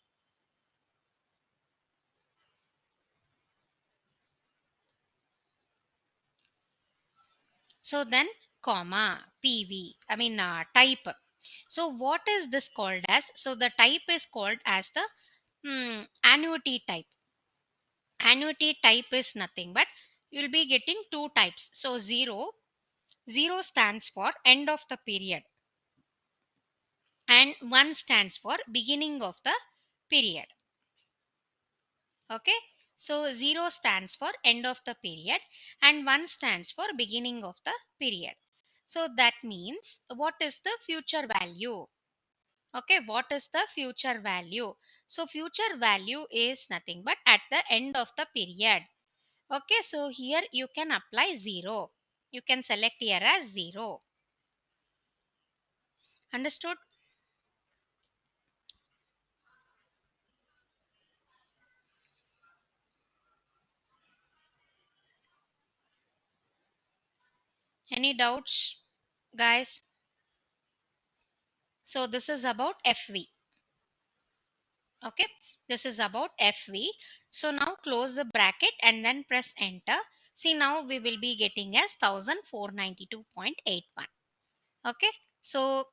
So then comma PV, I mean type. So what is this called as? So the type is called as the annuity type. Annuity type is nothing but you'll be getting two types. So zero stands for end of the period and 1 stands for beginning of the period. Okay, so 0 stands for end of the period and 1 stands for beginning of the period. So that means what is the future value? Okay, what is the future value? So future value is nothing but at the end of the period. Okay, so here you can apply 0. You can select here as 0. Understood? Any doubts, guys? So this is about FV. Okay, this is about FV. So now close the bracket and then press enter. See, now we will be getting as 1492.81. Okay, so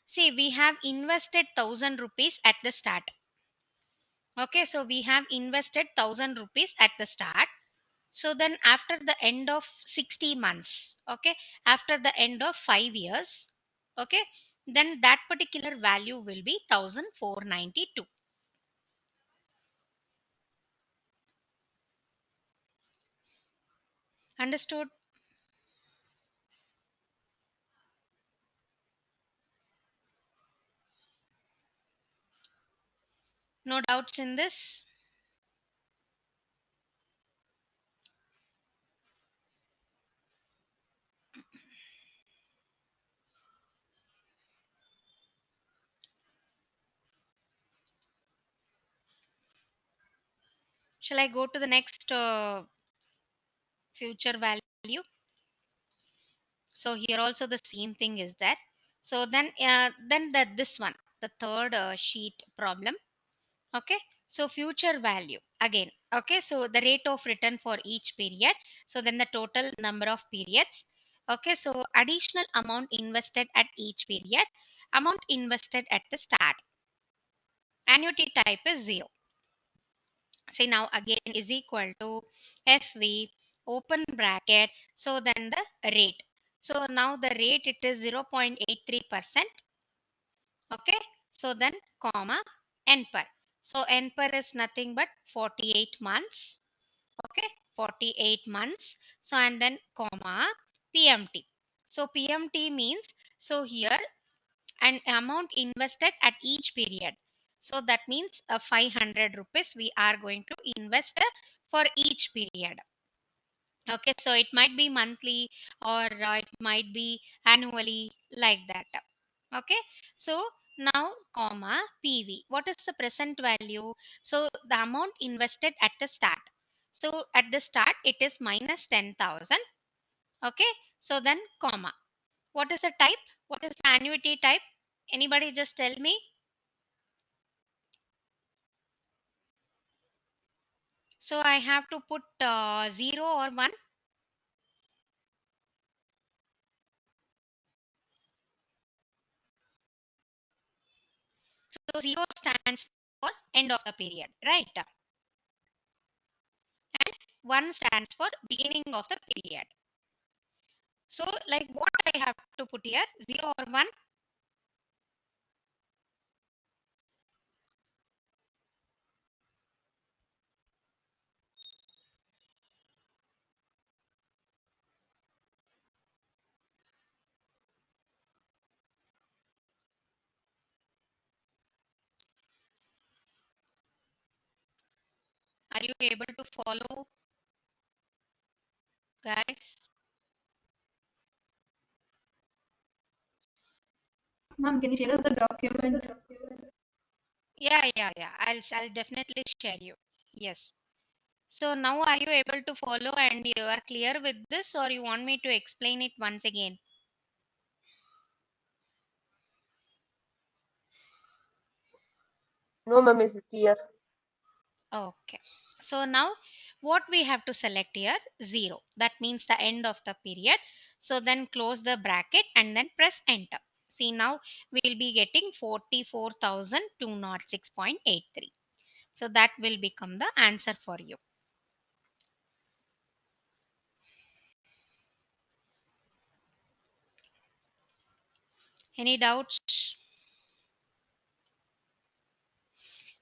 see, we have invested 1000 rupees at the start. Okay, so we have invested 1000 rupees at the start. So then after the end of 60 months, okay, after the end of 5 years, okay, then that particular value will be 1492. Understood? No doubts in this? Shall I go to the next future value? So here also the same thing is that. So then that this one, the third sheet problem. Okay, so future value again. Okay, so the rate of return for each period. So then the total number of periods. Okay, so additional amount invested at each period, amount invested at the start. Annuity type is 0. Say now again is equal to FV open bracket. So then the rate. So now the rate it is 0.83%. Okay, so then comma n per. So n per is nothing but 48 months. Okay, 48 months. So and then comma PMT. So PMT means, so here an amount invested at each period. So that means 500 rupees we are going to invest for each period. Okay, so it might be monthly or it might be annually, like that. Okay, so Now, comma, PV. What is the present value? So the amount invested at the start. So at the start, it is minus 10,000. Okay. So then, comma. What is the type? What is the annuity type? Anybody just tell me? So I have to put 0 or 1. So 0 stands for end of the period, right? And 1 stands for beginning of the period. So like what I have to put here, 0 or 1? Are you able to follow, guys? Ma'am, can you share us the document? Yeah. I'll definitely share you. Yes. So now are you able to follow and you are clear with this, or you want me to explain it once again? No, ma'am, is clear. Okay. So now what we have to select here? 0. That means the end of the period. So then close the bracket and then press enter. See, now we'll be getting 44,206.83. So that will become the answer for you. Any doubts?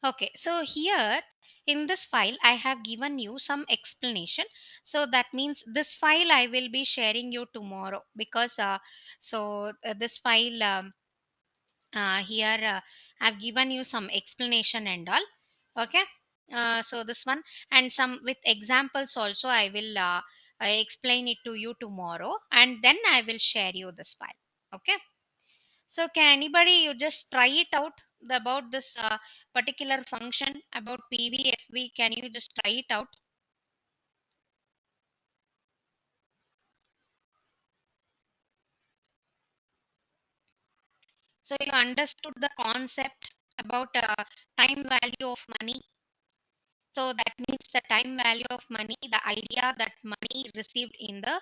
Okay, so here in this file, I have given you some explanation. So that means this file I will be sharing you tomorrow, because this file here I've given you some explanation and all. Okay, so this one and some with examples also I will explain it to you tomorrow, and then I will share you this file. Okay. So can anybody you just try it out about this particular function about PVFV? Can you just try it out? So you understood the concept about time value of money. So that means the time value of money, the idea that money received in the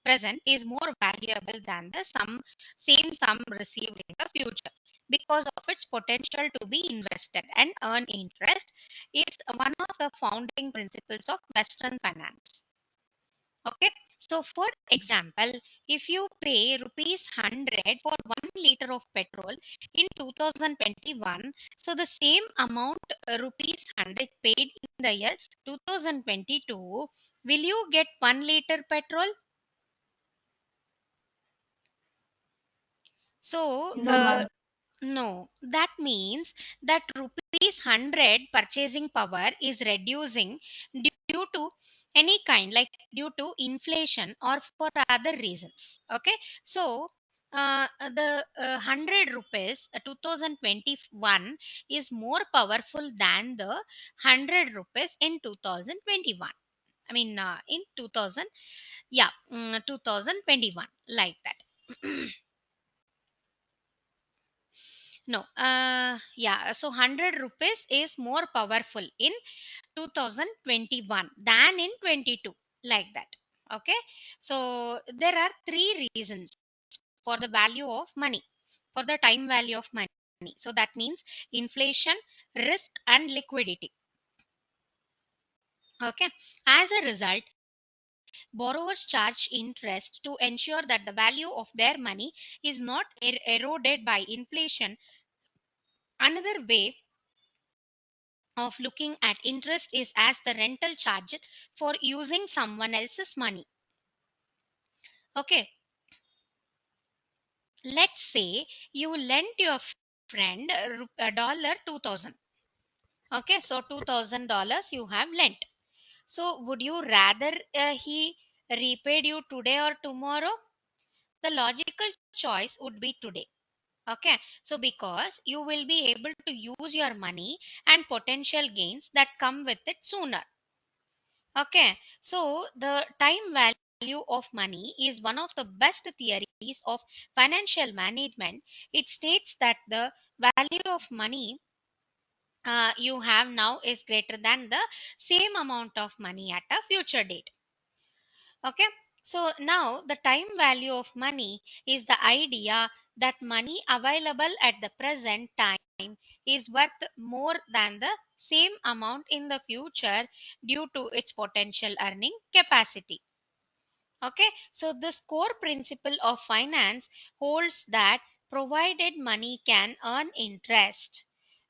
present is more valuable than the same sum received in the future, because of its potential to be invested and earn interest, is one of the founding principles of Western finance. Okay. So for example, if you pay rupees 100 for 1 liter of petrol in 2021, so the same amount rupees 100 paid in the year 2022, will you get 1 liter petrol? So No, ma'am. no, that means that rupees 100 purchasing power is reducing due to any kind, like due to inflation or for other reasons. Okay, so the 100 rupees 2021 is more powerful than the 100 rupees in 2021. I mean, in 2000, yeah, 2021, like that. No, yeah, so 100 rupees is more powerful in 2021 than in 22, like that. Okay, so there are three reasons for the value of money, for the time value of money. So that means inflation, risk, and liquidity. Okay, as a result, borrowers charge interest to ensure that the value of their money is not eroded by inflation. Another way of looking at interest is as the rental charge for using someone else's money. Okay, let's say you lent your friend a dollar 2000. Okay, so $2000 you have lent. So would you rather he repaid you today or tomorrow? The logical choice would be today. Okay, so because you will be able to use your money and potential gains that come with it sooner. Okay, so the time value of money is one of the best theories of financial management. It states that the value of money you have now is greater than the same amount of money at a future date. Okay, so now the time value of money is the idea that money available at the present time is worth more than the same amount in the future due to its potential earning capacity. Okay, so this core principle of finance holds that provided money can earn interest.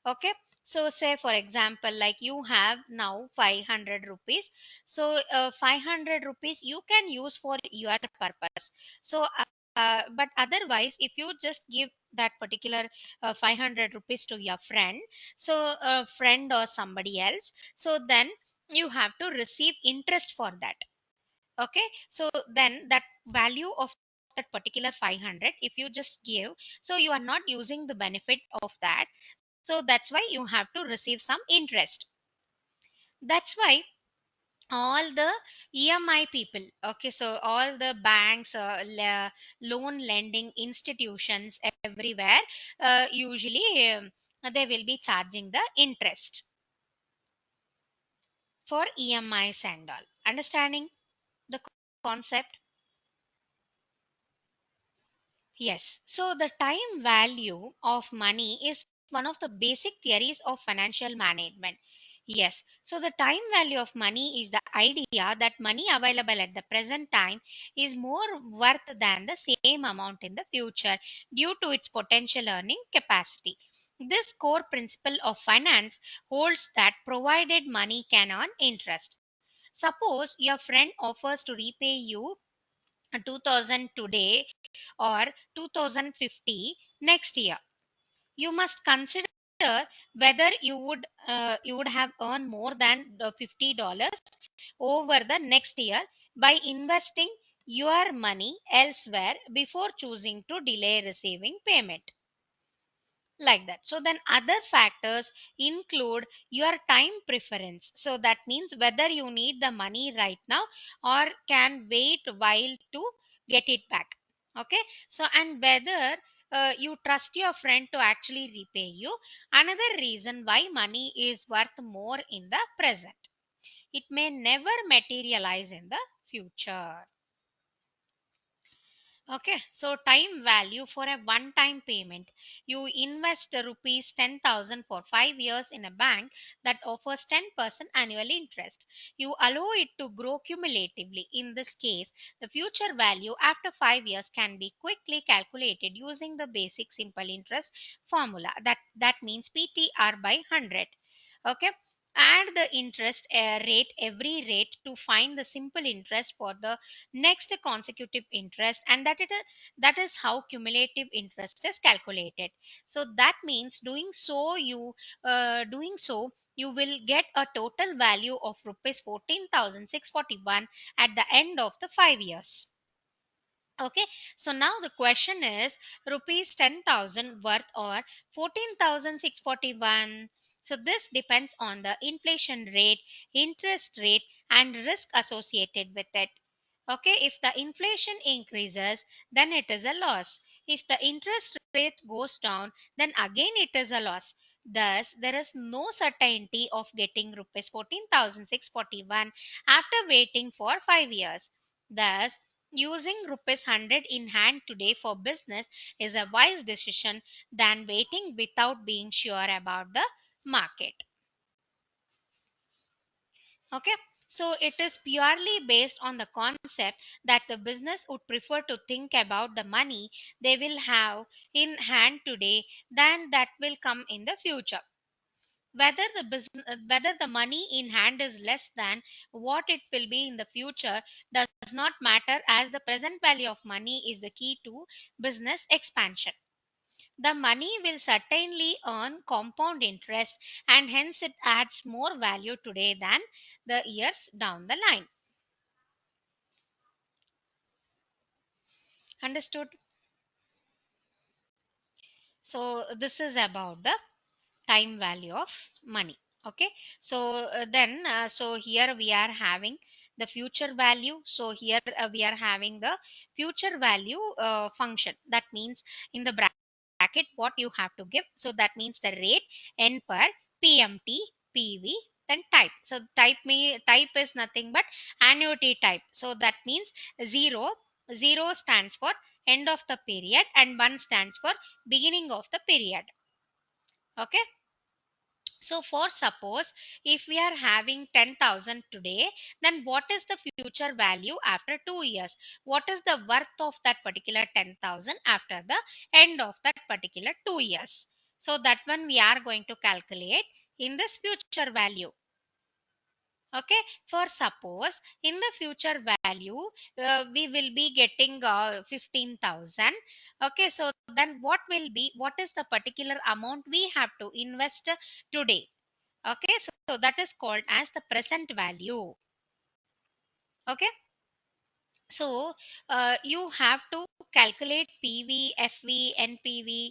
Okay, so say for example, like you have now 500 rupees. So 500 rupees you can use for your purpose. So but otherwise, if you just give that particular 500 rupees to your friend, so a friend or somebody else, so then you have to receive interest for that. Okay, so then that value of that particular 500, if you just give, so you are not using the benefit of that, so that's why you have to receive some interest. That's why all the EMI people, okay, so all the banks, loan lending institutions everywhere, usually they will be charging the interest for EMIs and all. Understanding the concept? Yes. So the time value of money is one of the basic theories of financial management. Yes. So the time value of money is the idea that money available at the present time is more worth than the same amount in the future due to its potential earning capacity. This core principle of finance holds that provided money can earn interest. Suppose your friend offers to repay you 2000 today or 2050 next year. You must consider whether you would have earned more than the $50 over the next year by investing your money elsewhere before choosing to delay receiving payment, like that. So then other factors include your time preference, so that means whether you need the money right now or can wait while to get it back. Okay, so and whether you trust your friend to actually repay you. Another reason why money is worth more in the present, it may never materialize in the future. Okay, so time value for a one time payment. You invest rupees 10,000 for 5 years in a bank that offers 10% annual interest. You allow it to grow cumulatively. In this case, the future value after 5 years can be quickly calculated using the basic simple interest formula. That means PTR by 100. Okay, add the interest rate every rate to find the simple interest for the next consecutive interest, and that is how cumulative interest is calculated. So that means doing so you will get a total value of rupees 14,641 at the end of the 5 years. Okay, so now the question is rupees 10,000 worth or 14,641. So this depends on the inflation rate, interest rate, and risk associated with it. Okay, if the inflation increases, then it is a loss. If the interest rate goes down, then again it is a loss. Thus, there is no certainty of getting rupees 14,641 after waiting for 5 years. Thus, using rupees 100 in hand today for business is a wise decision than waiting without being sure about the market. Okay, so it is purely based on the concept that the business would prefer to think about the money they will have in hand today than that will come in the future. Whether the money in hand is less than what it will be in the future does not matter, as the present value of money is the key to business expansion. The money will certainly earn compound interest, and hence it adds more value today than the years down the line. Understood? So this is about the time value of money. Okay, so so here we are having the future value. So here we are having the future value function. That means in the bracket what you have to give. So that means the rate, n per, pmt, pv, then type. So type is nothing but annuity type. So that means 0 stands for end of the period and 1 stands for beginning of the period. Okay, so for suppose if we are having 10,000 today, then what is the future value after 2 years? What is the worth of that particular 10,000 after the end of that particular 2 years? So that one we are going to calculate in this future value. Okay, for suppose in the future value we will be getting 15,000. Okay, so then what is the particular amount we have to invest today? Okay, so that is called as the present value. Okay, so you have to calculate PV, FV, NPV,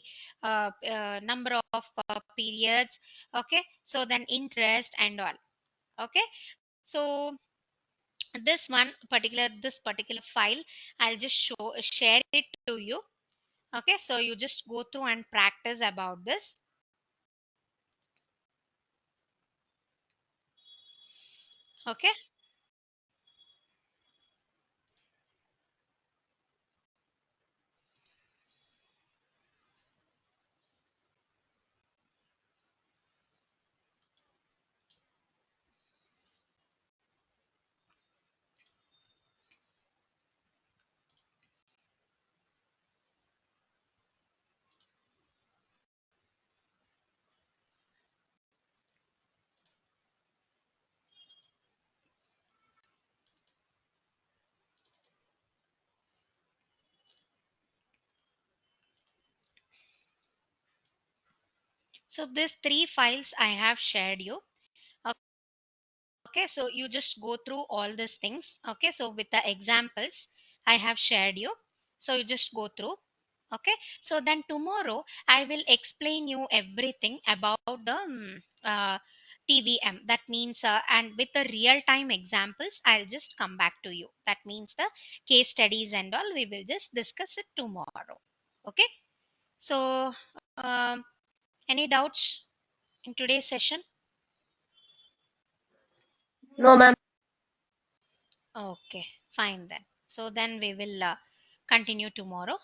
number of periods. Okay, so then interest and all. Okay, so this particular file I'll just share it to you. Okay, so you just go through and practice about this. Okay, so these three files I have shared you. Okay, so you just go through all these things. Okay, so with the examples I have shared you, so you just go through. Okay, so then tomorrow I will explain you everything about the TVM. That means and with the real time examples I'll just come back to you. That means the case studies and all we will just discuss it tomorrow. Okay, so um, any doubts in today's session? No, ma'am. Okay, fine then. So then we will continue tomorrow.